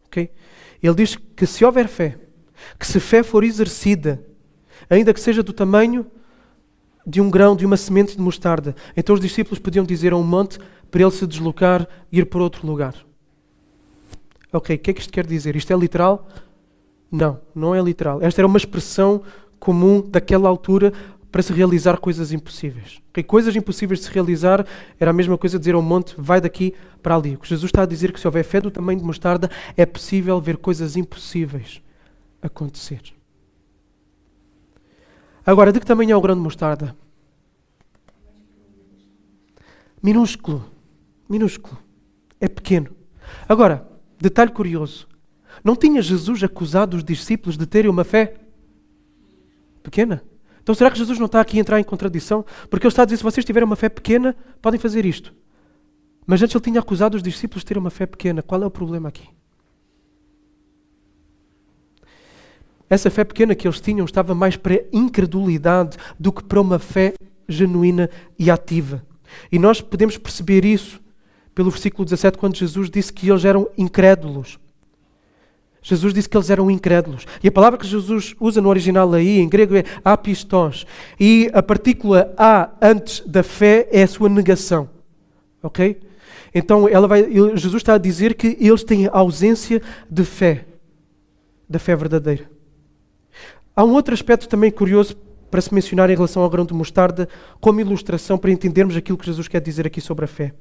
Okay? Ele diz que se houver fé, que se fé for exercida, ainda que seja do tamanho de um grão, de uma semente de mostarda, então os discípulos podiam dizer a um monte para ele se deslocar e ir para outro lugar. Ok, o que é que isto quer dizer? Isto é literal? Não, não é literal. Esta era uma expressão comum daquela altura para se realizar coisas impossíveis. Okay? Coisas impossíveis de se realizar era a mesma coisa de dizer ao monte, vai daqui para ali. O que Jesus está a dizer é que se houver fé do tamanho de mostarda, é possível ver coisas impossíveis acontecer. Agora, de que tamanho é o grão de mostarda? Minúsculo. Minúsculo. É pequeno. Agora, detalhe curioso. Não tinha Jesus acusado os discípulos de terem uma fé pequena? Então será que Jesus não está aqui a entrar em contradição? Porque ele está a dizer, se vocês tiverem uma fé pequena, podem fazer isto. Mas antes ele tinha acusado os discípulos de terem uma fé pequena. Qual é o problema aqui? Essa fé pequena que eles tinham estava mais para a incredulidade do que para uma fé genuína e ativa. E nós podemos perceber isso pelo versículo 17, quando Jesus disse que eles eram incrédulos. Jesus disse que eles eram incrédulos. E a palavra que Jesus usa no original aí, em grego, é apistos. E a partícula A antes da fé é a sua negação. Ok? Então Jesus está a dizer que eles têm ausência de fé. Da fé verdadeira. Há um outro aspecto também curioso para se mencionar em relação ao grão de mostarda, como ilustração para entendermos aquilo que Jesus quer dizer aqui sobre a fé.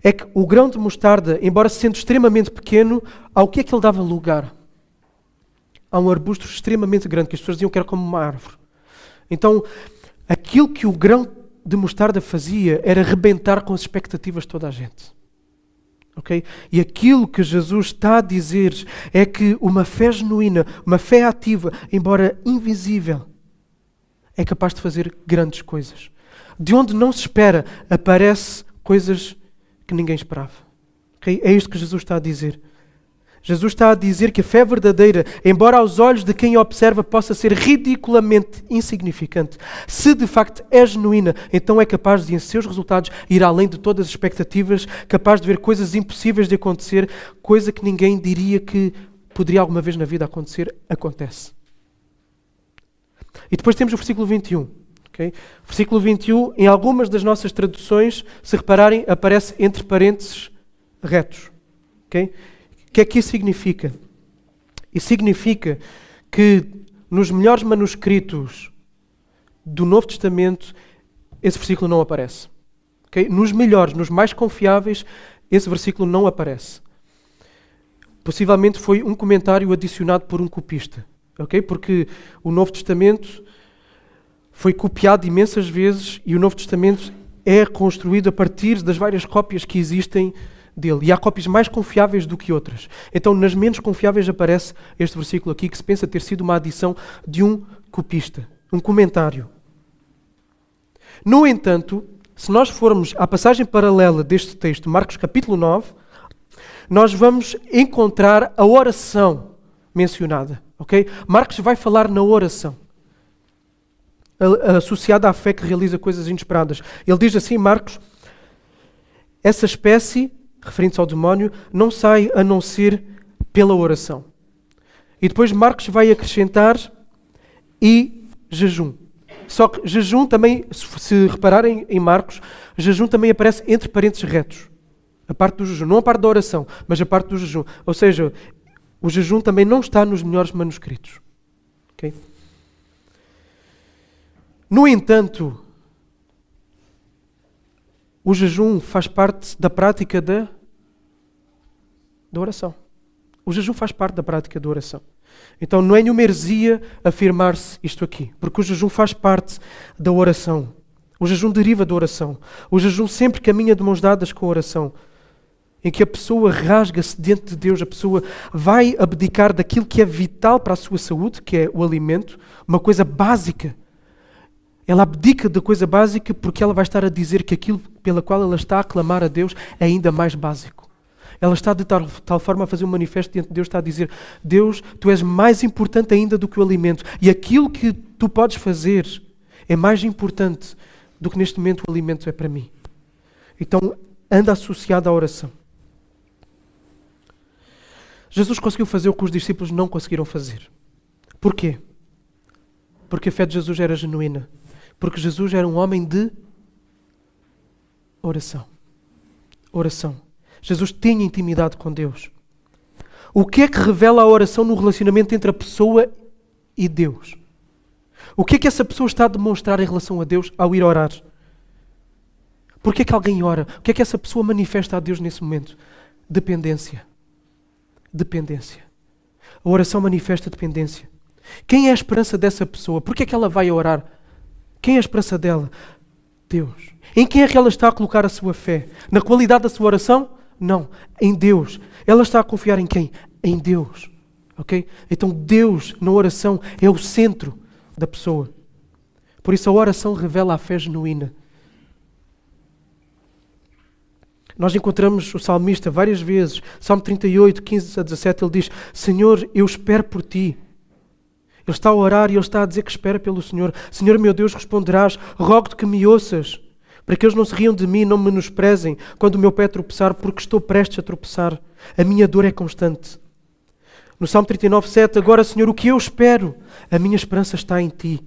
É que o grão de mostarda, embora sendo extremamente pequeno, ao que é que ele dava lugar? A um arbusto extremamente grande, que as pessoas diziam que era como uma árvore. Então, aquilo que o grão de mostarda fazia era rebentar com as expectativas de toda a gente. Okay? E aquilo que Jesus está a dizer é que uma fé genuína, uma fé ativa, embora invisível, é capaz de fazer grandes coisas. De onde não se espera, aparece coisas que ninguém esperava. Okay? É isto que Jesus está a dizer. Jesus está a dizer que a fé verdadeira, embora aos olhos de quem a observa possa ser ridiculamente insignificante, se de facto é genuína, então é capaz de, em seus resultados, ir além de todas as expectativas, capaz de ver coisas impossíveis de acontecer, coisa que ninguém diria que poderia alguma vez na vida acontecer, acontece. E depois temos o versículo 21. Okay? Versículo 21, em algumas das nossas traduções, se repararem, aparece entre parênteses retos. Okay? O que é que isso significa? Isso significa que nos melhores manuscritos do Novo Testamento, esse versículo não aparece. Okay? Nos melhores, nos mais confiáveis, esse versículo não aparece. Possivelmente foi um comentário adicionado por um copista. Okay? Porque o Novo Testamento foi copiado imensas vezes e o Novo Testamento é construído a partir das várias cópias que existem dele. E há cópias mais confiáveis do que outras. Então, nas menos confiáveis aparece este versículo aqui, que se pensa ter sido uma adição de um copista, um comentário. No entanto, se nós formos à passagem paralela deste texto, Marcos capítulo 9, nós vamos encontrar a oração mencionada. Okay? Marcos vai falar na oração, associada à fé que realiza coisas inesperadas. Ele diz assim, Marcos, essa espécie, referindo-se ao demónio, não sai a não ser pela oração. E depois Marcos vai acrescentar e jejum. Só que jejum também, se repararem em Marcos, jejum também aparece entre parênteses retos. A parte do jejum, não a parte da oração, mas a parte do jejum. Ou seja, o jejum também não está nos melhores manuscritos. Okay? No entanto, o jejum faz parte da prática da oração. O jejum faz parte da prática da oração. Então não é nenhuma heresia afirmar-se isto aqui, porque o jejum faz parte da oração. O jejum deriva da oração. O jejum sempre caminha de mãos dadas com a oração, em que a pessoa rasga-se diante de Deus, a pessoa vai abdicar daquilo que é vital para a sua saúde, que é o alimento, uma coisa básica. Ela abdica da coisa básica porque ela vai estar a dizer que aquilo pela qual ela está a clamar a Deus é ainda mais básico. Ela está de tal forma a fazer um manifesto diante de Deus, está a dizer: Deus, tu és mais importante ainda do que o alimento. E aquilo que tu podes fazer é mais importante do que neste momento o alimento é para mim. Então, anda associado à oração. Jesus conseguiu fazer o que os discípulos não conseguiram fazer. Porquê? Porque a fé de Jesus era genuína. Porque Jesus era um homem de oração. Oração. Jesus tinha intimidade com Deus. O que é que revela a oração no relacionamento entre a pessoa e Deus? O que é que essa pessoa está a demonstrar em relação a Deus ao ir orar? Porquê é que alguém ora? O que é que essa pessoa manifesta a Deus nesse momento? Dependência. Dependência. A oração manifesta dependência. Quem é a esperança dessa pessoa? Porquê é que ela vai orar? Quem é a esperança dela? Deus. Em quem é que ela está a colocar a sua fé? Na qualidade da sua oração? Não. Em Deus. Ela está a confiar em quem? Em Deus. Ok? Então Deus, na oração, é o centro da pessoa. Por isso a oração revela a fé genuína. Nós encontramos o salmista várias vezes. Salmo 38, 15 a 17, ele diz: Senhor, eu espero por ti. Ele está a orar e ele está a dizer que espera pelo Senhor. Senhor, meu Deus, responderás, rogo-te que me ouças, para que eles não se riam de mim e não me menosprezem quando o meu pé tropeçar, porque estou prestes a tropeçar. A minha dor é constante. No Salmo 39, 7, agora, Senhor, o que eu espero? A minha esperança está em ti.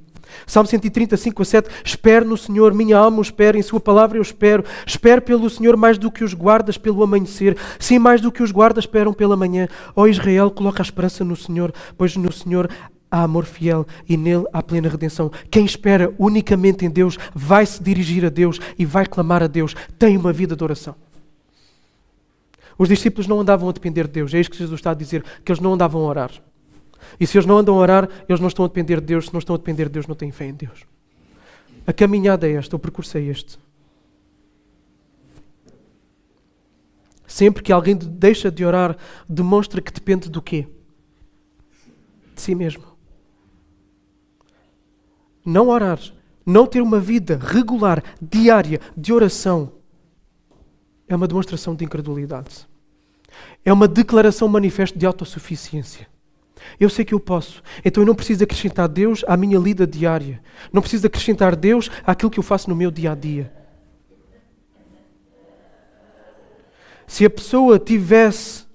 Salmo 135, 7, espero no Senhor, minha alma o espera, em sua palavra eu espero. Espero pelo Senhor mais do que os guardas pelo amanhecer, sim, mais do que os guardas esperam pela manhã. Ó Israel, coloca a esperança no Senhor, pois no Senhor há amor fiel e nele há plena redenção. Quem espera unicamente em Deus vai se dirigir a Deus e vai clamar a Deus. Tem uma vida de oração. Os discípulos não andavam a depender de Deus. É isso que Jesus está a dizer, que eles não andavam a orar. E se eles não andam a orar, eles não estão a depender de Deus. Se não estão a depender de Deus, não têm fé em Deus. A caminhada é esta, o percurso é este. Sempre que alguém deixa de orar, demonstra que depende do quê? De si mesmo. Não orar, não ter uma vida regular, diária, de oração, é uma demonstração de incredulidade. É uma declaração manifesta de autossuficiência. Eu sei que eu posso, então eu não preciso acrescentar Deus à minha lida diária. Não preciso acrescentar Deus àquilo que eu faço no meu dia a dia. Se a pessoa tivesse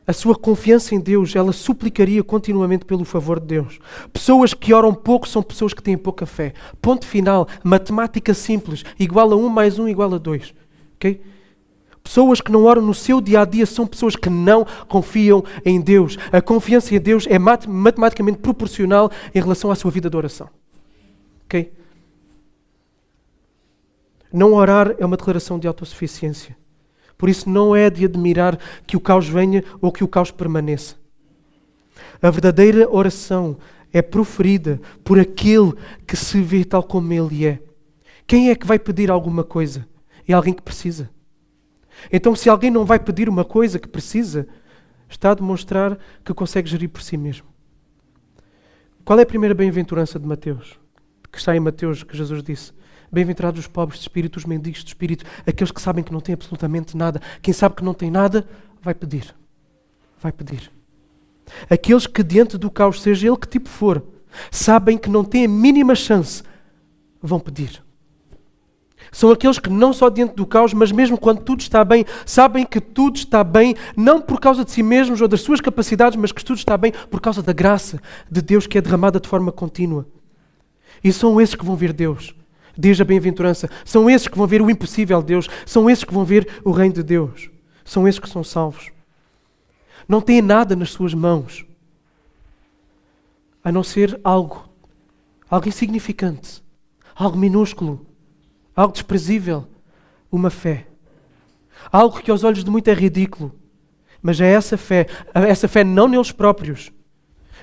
a sua confiança em Deus, ela suplicaria continuamente pelo favor de Deus. Pessoas que oram pouco são pessoas que têm pouca fé. Ponto final, matemática simples, igual a 1 mais 1 igual a 2. Okay? Pessoas que não oram no seu dia-a-dia são pessoas que não confiam em Deus. A confiança em Deus é matematicamente proporcional em relação à sua vida de oração. Okay? Não orar é uma declaração de autossuficiência. Por isso não é de admirar que o caos venha ou que o caos permaneça. A verdadeira oração é proferida por aquele que se vê tal como ele é. Quem é que vai pedir alguma coisa? É alguém que precisa. Então, se alguém não vai pedir uma coisa que precisa, está a demonstrar que consegue gerir por si mesmo. Qual é a primeira bem-aventurança de Mateus? Que está em Mateus, que Jesus disse: bem-aventurados os pobres de espírito, os mendigos de espírito, aqueles que sabem que não têm absolutamente nada. Quem sabe que não tem nada, vai pedir. Vai pedir. Aqueles que diante do caos, seja ele que tipo for, sabem que não têm a mínima chance, vão pedir. São aqueles que não só diante do caos, mas mesmo quando tudo está bem, sabem que tudo está bem, não por causa de si mesmos ou das suas capacidades, mas que tudo está bem por causa da graça de Deus que é derramada de forma contínua. E são esses que vão ver Deus. Desde a bem-aventurança. São esses que vão ver o impossível de Deus. São esses que vão ver o reino de Deus. São esses que são salvos. Não têm nada nas suas mãos, a não ser algo insignificante, algo minúsculo, algo desprezível, uma fé. Algo que aos olhos de muito é ridículo, mas é essa fé não neles próprios,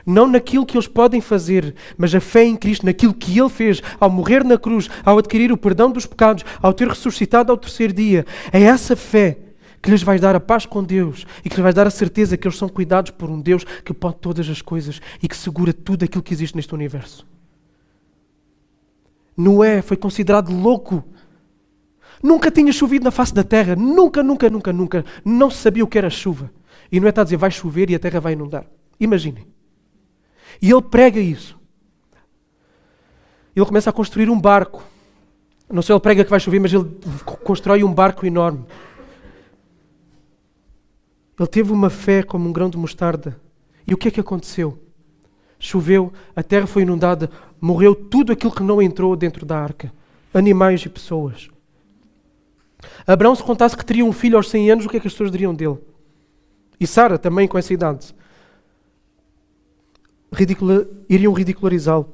não naquilo que eles podem fazer, mas a fé em Cristo, naquilo que Ele fez ao morrer na cruz, ao adquirir o perdão dos pecados, ao ter ressuscitado ao terceiro dia. É essa fé que lhes vai dar a paz com Deus e que lhes vai dar a certeza que eles são cuidados por um Deus que pode todas as coisas e que segura tudo aquilo que existe neste universo. Noé foi considerado louco. Nunca tinha chovido na face da terra. Nunca. Não se sabia o que era chuva. E Noé está a dizer, vai chover e a terra vai inundar. Imaginem. E ele prega isso. Ele começa a construir um barco. Não só ele prega que vai chover, mas ele constrói um barco enorme. Ele teve uma fé como um grão de mostarda. E o que é que aconteceu? Choveu, a terra foi inundada, morreu tudo aquilo que não entrou dentro da arca. Animais e pessoas. Abraão, se contasse que teria um filho aos 100 anos, o que é que as pessoas diriam dele? E Sara, também com essa idade. Iriam ridicularizá-lo.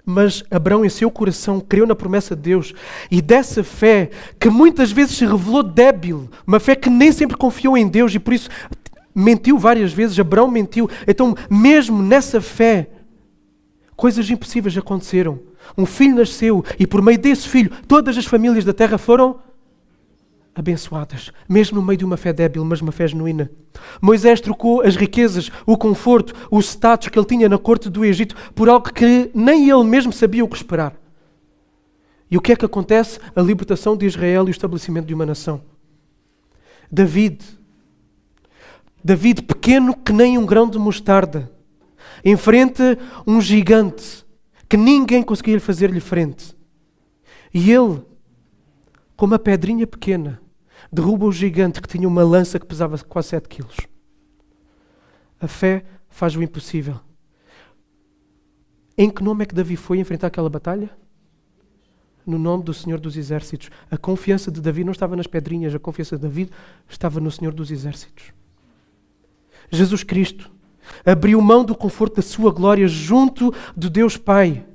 Mas Abraão, em seu coração, creu na promessa de Deus. E dessa fé, que muitas vezes se revelou débil, uma fé que nem sempre confiou em Deus e por isso mentiu várias vezes, Abraão mentiu. Então, mesmo nessa fé, coisas impossíveis aconteceram. Um filho nasceu e por meio desse filho, todas as famílias da terra foram abençoadas, mesmo no meio de uma fé débil, mas uma fé genuína. Moisés trocou as riquezas, o conforto, o status que ele tinha na corte do Egito por algo que nem ele mesmo sabia o que esperar. E o que é que acontece? A libertação de Israel e o estabelecimento de uma nação. David, pequeno que nem um grão de mostarda, enfrenta um gigante que ninguém conseguia fazer-lhe frente. E ele, com uma pedrinha pequena, derruba o gigante que tinha uma lança que pesava quase 7 quilos. A fé faz o impossível. Em que nome é que Davi foi enfrentar aquela batalha? No nome do Senhor dos Exércitos. A confiança de Davi não estava nas pedrinhas, a confiança de Davi estava no Senhor dos Exércitos. Jesus Cristo abriu mão do conforto da sua glória junto de Deus Pai.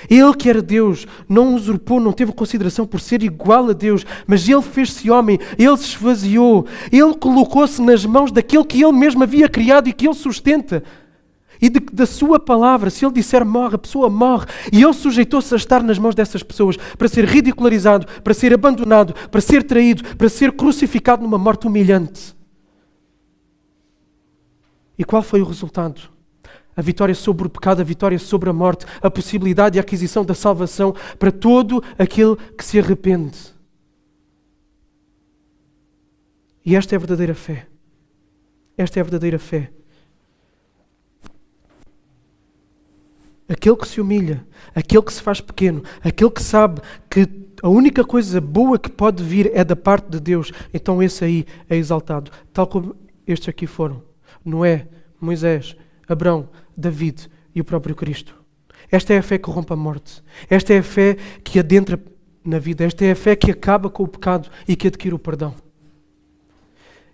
Ele que era Deus, não usurpou, não teve consideração por ser igual a Deus, mas Ele fez-se homem, Ele se esvaziou, Ele colocou-se nas mãos daquele que Ele mesmo havia criado e que Ele sustenta. E da sua palavra, se Ele disser morre, a pessoa morre. E Ele sujeitou-se a estar nas mãos dessas pessoas para ser ridicularizado, para ser abandonado, para ser traído, para ser crucificado numa morte humilhante. E qual foi o resultado? A vitória sobre o pecado, a vitória sobre a morte, a possibilidade e a aquisição da salvação para todo aquele que se arrepende. E esta é a verdadeira fé. Esta é a verdadeira fé. Aquele que se humilha, aquele que se faz pequeno, aquele que sabe que a única coisa boa que pode vir é da parte de Deus, então esse aí é exaltado. Tal como estes aqui foram. Noé, Moisés, Abraão, David e o próprio Cristo. Esta é a fé que rompe a morte. Esta é a fé que adentra na vida. Esta é a fé que acaba com o pecado e que adquire o perdão.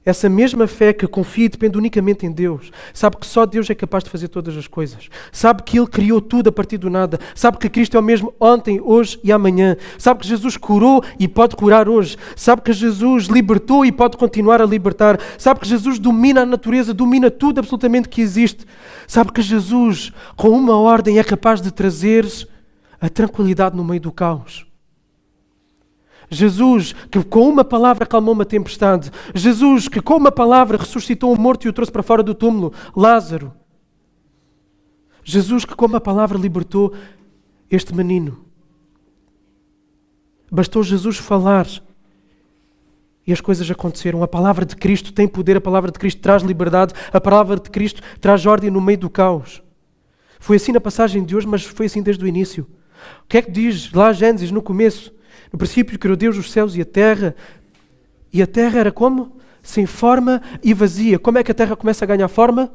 Essa mesma fé que confia e depende unicamente em Deus. Sabe que só Deus é capaz de fazer todas as coisas. Sabe que Ele criou tudo a partir do nada. Sabe que Cristo é o mesmo ontem, hoje e amanhã. Sabe que Jesus curou e pode curar hoje. Sabe que Jesus libertou e pode continuar a libertar. Sabe que Jesus domina a natureza, domina tudo absolutamente que existe. Sabe que Jesus, com uma ordem, é capaz de trazer a tranquilidade no meio do caos. Jesus, que com uma palavra acalmou uma tempestade. Jesus, que com uma palavra ressuscitou um morto e o trouxe para fora do túmulo. Lázaro. Jesus, que com uma palavra libertou este menino. Bastou Jesus falar e as coisas aconteceram. A palavra de Cristo tem poder, a palavra de Cristo traz liberdade, a palavra de Cristo traz ordem no meio do caos. Foi assim na passagem de hoje, mas foi assim desde o início. O que é que diz lá Gênesis no começo? No princípio criou Deus os céus e a terra era como? Sem forma e vazia. Como é que a terra começa a ganhar forma?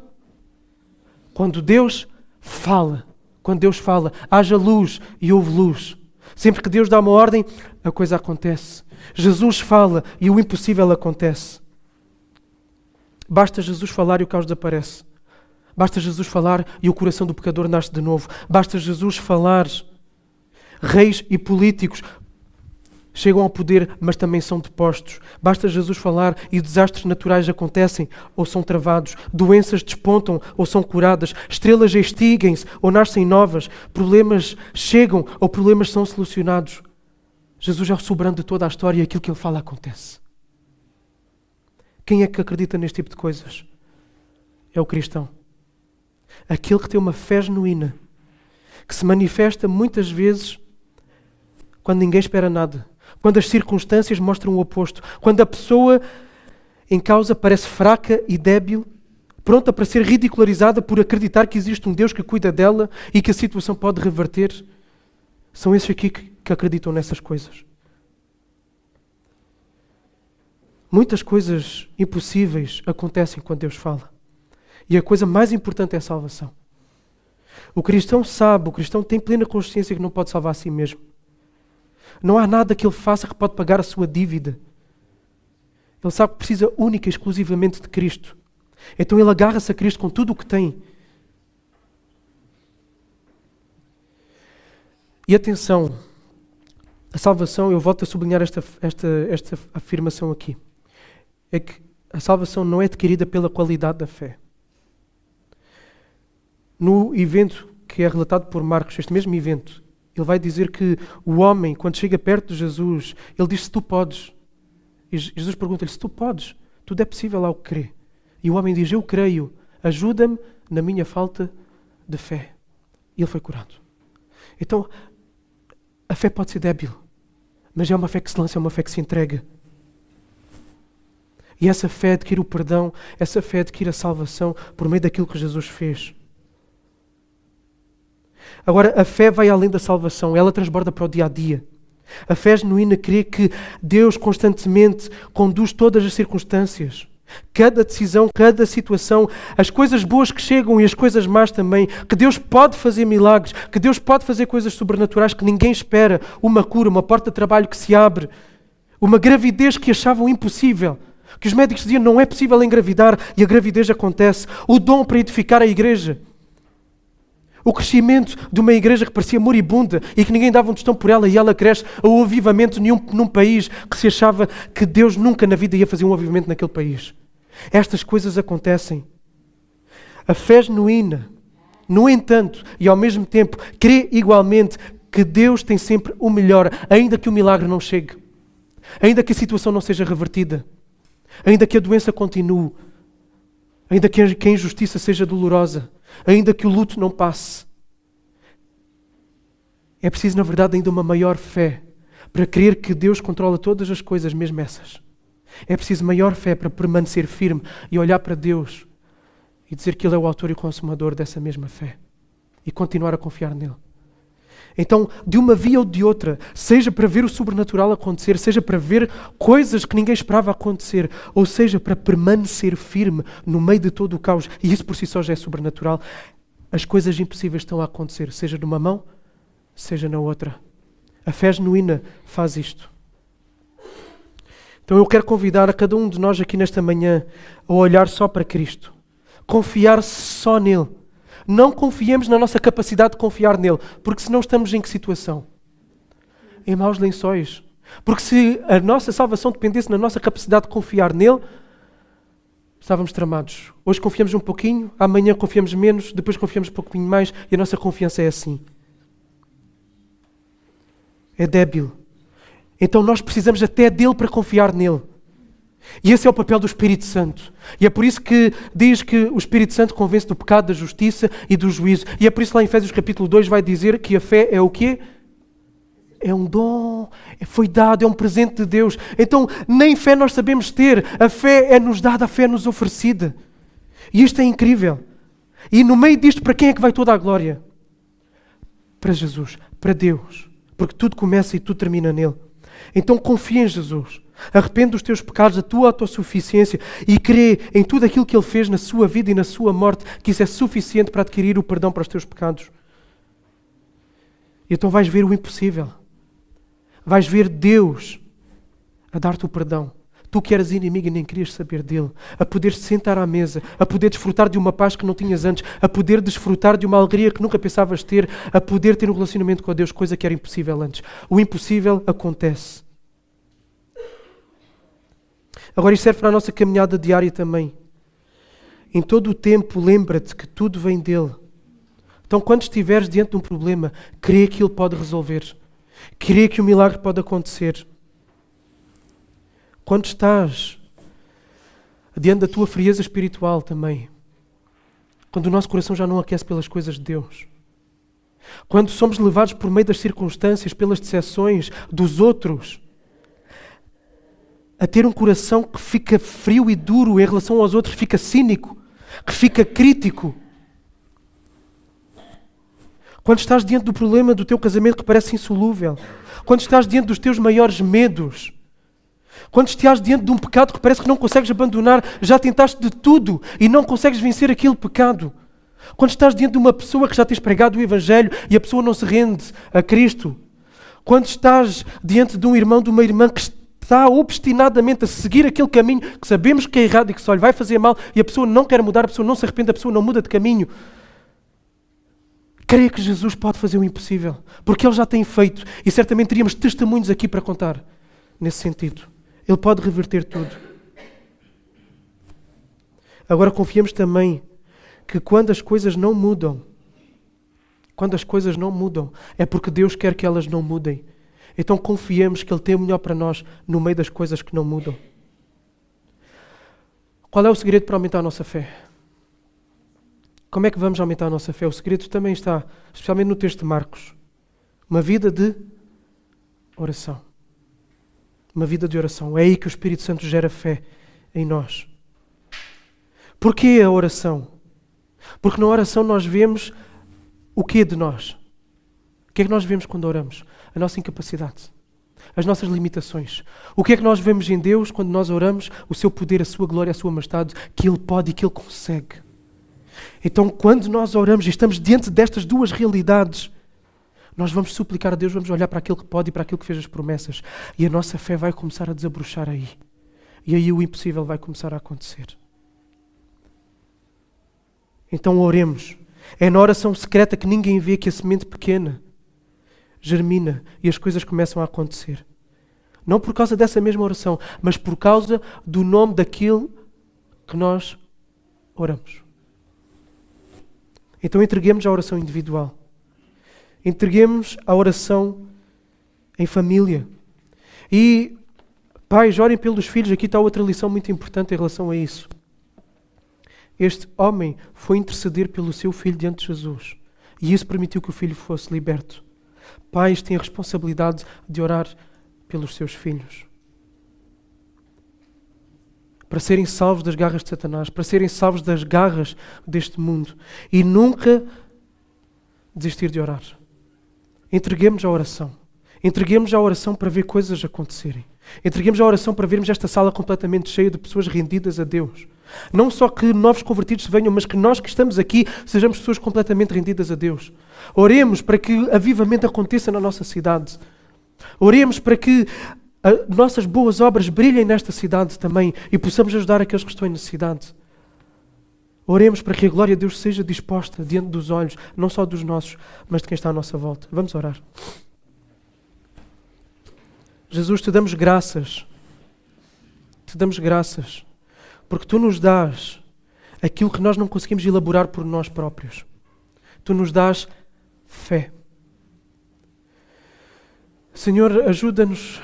Quando Deus fala. Quando Deus fala, haja luz e houve luz. Sempre que Deus dá uma ordem, a coisa acontece. Jesus fala e o impossível acontece. Basta Jesus falar e o caos desaparece. Basta Jesus falar e o coração do pecador nasce de novo. Basta Jesus falar. Reis e políticos chegam ao poder, mas também são depostos. Basta Jesus falar e desastres naturais acontecem ou são travados. Doenças despontam ou são curadas. Estrelas extinguem-se ou nascem novas. Problemas chegam ou problemas são solucionados. Jesus é o soberano de toda a história e aquilo que Ele fala acontece. Quem é que acredita neste tipo de coisas? É o cristão. Aquele que tem uma fé genuína, que se manifesta muitas vezes quando ninguém espera nada, quando as circunstâncias mostram o oposto, quando a pessoa em causa parece fraca e débil, pronta para ser ridicularizada por acreditar que existe um Deus que cuida dela e que a situação pode reverter. São esses aqui que acreditam nessas coisas. Muitas coisas impossíveis acontecem quando Deus fala. E a coisa mais importante é a salvação. O cristão sabe, o cristão tem plena consciência que não pode salvar a si mesmo. Não há nada que ele faça que pode pagar a sua dívida. Ele sabe que precisa única e exclusivamente de Cristo. Então ele agarra-se a Cristo com tudo o que tem. E atenção, a salvação, eu volto a sublinhar esta afirmação aqui, é que a salvação não é adquirida pela qualidade da fé. No evento que é relatado por Marcos, este mesmo evento, ele vai dizer que o homem, quando chega perto de Jesus, ele diz: se tu podes. E Jesus pergunta-lhe: se tu podes, tudo é possível ao que crê. E o homem diz: eu creio, ajuda-me na minha falta de fé. E ele foi curado. Então, a fé pode ser débil, mas é uma fé que se lança, é uma fé que se entrega. E essa fé adquire o perdão, essa fé adquire a salvação por meio daquilo que Jesus fez. Agora, a fé vai além da salvação, ela transborda para o dia-a-dia. A fé genuína crê que Deus constantemente conduz todas as circunstâncias, cada decisão, cada situação, as coisas boas que chegam e as coisas más também, que Deus pode fazer milagres, que Deus pode fazer coisas sobrenaturais que ninguém espera, uma cura, uma porta de trabalho que se abre, uma gravidez que achavam impossível, que os médicos diziam não é possível engravidar e a gravidez acontece, o dom para edificar a igreja, o crescimento de uma igreja que parecia moribunda e que ninguém dava um tostão por ela e ela cresce, o avivamento num país que se achava que Deus nunca na vida ia fazer um avivamento naquele país. Estas coisas acontecem. A fé genuína, no entanto, e ao mesmo tempo, crê igualmente que Deus tem sempre o melhor, ainda que o milagre não chegue, ainda que a situação não seja revertida, ainda que a doença continue, ainda que a injustiça seja dolorosa, ainda que o luto não passe. É preciso, na verdade, ainda uma maior fé para crer que Deus controla todas as coisas, mesmo essas. É preciso maior fé para permanecer firme e olhar para Deus e dizer que Ele é o autor e o consumador dessa mesma fé e continuar a confiar nele. Então, de uma via ou de outra, seja para ver o sobrenatural acontecer, seja para ver coisas que ninguém esperava acontecer, ou seja para permanecer firme no meio de todo o caos, e isso por si só já é sobrenatural, as coisas impossíveis estão a acontecer, seja numa mão, seja na outra. A fé genuína faz isto. Então eu quero convidar a cada um de nós aqui nesta manhã a olhar só para Cristo, confiar só nele. Não confiemos na nossa capacidade de confiar nele, porque senão estamos em que situação? Em maus lençóis. Porque se a nossa salvação dependesse na nossa capacidade de confiar nele, estávamos tramados. Hoje confiamos um pouquinho, amanhã confiamos menos, depois confiamos um pouquinho mais e a nossa confiança é assim. É débil. Então nós precisamos até dele para confiar nele. E esse é o papel do Espírito Santo. E é por isso que diz que o Espírito Santo convence do pecado, da justiça e do juízo. E é por isso que lá em Efésios capítulo 2 vai dizer que a fé é o quê? É um dom, foi dado, é um presente de Deus. Então nem fé nós sabemos ter. A fé é-nos dada, a fé é-nos oferecida. E isto é incrível. E no meio disto, para quem é que vai toda a glória? Para Jesus, para Deus. Porque tudo começa e tudo termina nele. Então confia em Jesus. Arrepende dos teus pecados, da tua autossuficiência e crê em tudo aquilo que Ele fez na sua vida e na sua morte, que isso é suficiente para adquirir o perdão para os teus pecados. E então vais ver o impossível. Vais ver Deus a dar-te o perdão. Tu que eras inimigo e nem querias saber dele. A poder sentar à mesa, a poder desfrutar de uma paz que não tinhas antes, a poder desfrutar de uma alegria que nunca pensavas ter, a poder ter um relacionamento com Deus, coisa que era impossível antes. O impossível acontece. Agora isto serve para a nossa caminhada diária também. Em todo o tempo, lembra-te que tudo vem dele. Então, quando estiveres diante de um problema, crê que ele pode resolver. Crê que o milagre pode acontecer. Quando estás diante da tua frieza espiritual também, quando o nosso coração já não aquece pelas coisas de Deus, Quando somos levados por meio das circunstâncias, pelas decepções dos outros, a ter um coração que fica frio e duro em relação aos outros, fica cínico, que fica crítico. Quando estás diante do problema do teu casamento que parece insolúvel, quando estás diante dos teus maiores medos, quando estás diante de um pecado que parece que não consegues abandonar, já tentaste de tudo e não consegues vencer aquele pecado. Quando estás diante de uma pessoa que já tens pregado o Evangelho e a pessoa não se rende a Cristo. Quando estás diante de um irmão, de uma irmã que está obstinadamente a seguir aquele caminho que sabemos que é errado e que só lhe vai fazer mal e a pessoa não quer mudar, a pessoa não se arrepende, a pessoa não muda de caminho. Creia que Jesus pode fazer o impossível, porque Ele já tem feito e certamente teríamos testemunhos aqui para contar nesse sentido. Ele pode reverter tudo. Agora confiemos também que quando as coisas não mudam, é porque Deus quer que elas não mudem. Então confiemos que Ele tem o melhor para nós no meio das coisas que não mudam. Qual é o segredo para aumentar a nossa fé? Como é que vamos aumentar a nossa fé? O segredo também está, especialmente no texto de Marcos. Uma vida de oração. Uma vida de oração. É aí que o Espírito Santo gera fé em nós. Porquê a oração? Porque na oração nós vemos o que é de nós. O que é que nós vemos quando oramos? A nossa incapacidade, as nossas limitações. O que é que nós vemos em Deus quando nós oramos? O seu poder, a sua glória, a sua majestade, que Ele pode e que Ele consegue. Então quando nós oramos e estamos diante destas duas realidades, nós vamos suplicar a Deus, vamos olhar para aquilo que pode e para aquilo que fez as promessas. E a nossa fé vai começar a desabrochar aí. E aí o impossível vai começar a acontecer. Então oremos. É na oração secreta que ninguém vê que a semente pequena germina e as coisas começam a acontecer. Não por causa dessa mesma oração, mas por causa do nome daquilo que nós oramos. Então entreguemos a oração individual. Entreguemos a oração em família. E, pais, orem pelos filhos. Aqui está outra lição muito importante em relação a isso. Este homem foi interceder pelo seu filho diante de Jesus. E isso permitiu que o filho fosse liberto. Pais têm a responsabilidade de orar pelos seus filhos. Para serem salvos das garras de Satanás, para serem salvos das garras deste mundo. E nunca desistir de orar. Entreguemos a oração. Entreguemos a oração para ver coisas acontecerem. Entreguemos a oração para vermos esta sala completamente cheia de pessoas rendidas a Deus. Não só que novos convertidos venham, mas que nós que estamos aqui sejamos pessoas completamente rendidas a Deus. Oremos para que avivamento aconteça na nossa cidade. Oremos para que nossas boas obras brilhem nesta cidade também e possamos ajudar aqueles que estão em necessidade. Oremos para que a glória de Deus seja disposta diante dos olhos, não só dos nossos, mas de quem está à nossa volta. Vamos orar. Jesus, te damos graças. Te damos graças. Porque tu nos dás aquilo que nós não conseguimos elaborar por nós próprios. Tu nos dás fé. Senhor, ajuda-nos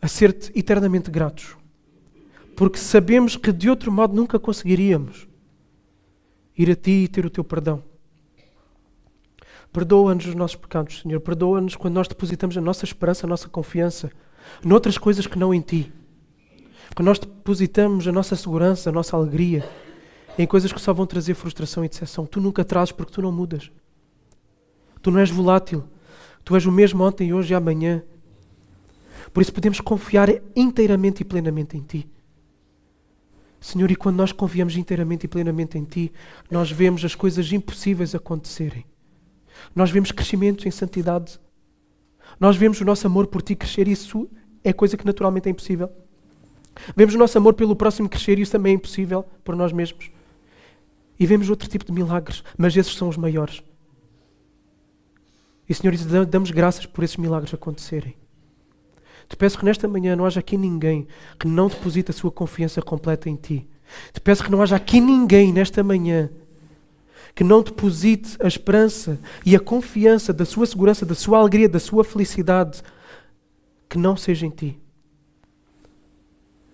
a ser-te eternamente gratos. Porque sabemos que de outro modo nunca conseguiríamos ir a ti e ter o teu perdão. Perdoa-nos os nossos pecados, Senhor. Perdoa-nos quando nós depositamos a nossa esperança, a nossa confiança noutras coisas que não em ti. Quando nós depositamos a nossa segurança, a nossa alegria em coisas que só vão trazer frustração e decepção. Tu nunca trazes porque tu não mudas. Tu não és volátil. Tu és o mesmo ontem, hoje e amanhã. Por isso podemos confiar inteiramente e plenamente em ti. Senhor, e quando nós confiamos inteiramente e plenamente em ti, nós vemos as coisas impossíveis acontecerem. Nós vemos crescimento em santidade. Nós vemos o nosso amor por ti crescer e isso é coisa que naturalmente é impossível. Vemos o nosso amor pelo próximo crescer e isso também é impossível por nós mesmos. E vemos outro tipo de milagres, mas esses são os maiores. E Senhor, damos graças por esses milagres acontecerem. Te peço que nesta manhã não haja aqui ninguém que não deposite a sua confiança completa em ti. Te peço que não haja aqui ninguém nesta manhã que não deposite a esperança e a confiança da sua segurança, da sua alegria, da sua felicidade, que não seja em ti.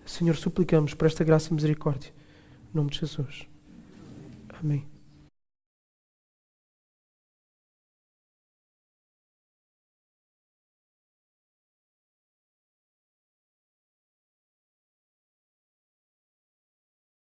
Senhor, suplicamos por esta graça e misericórdia. Em nome de Jesus. Amém.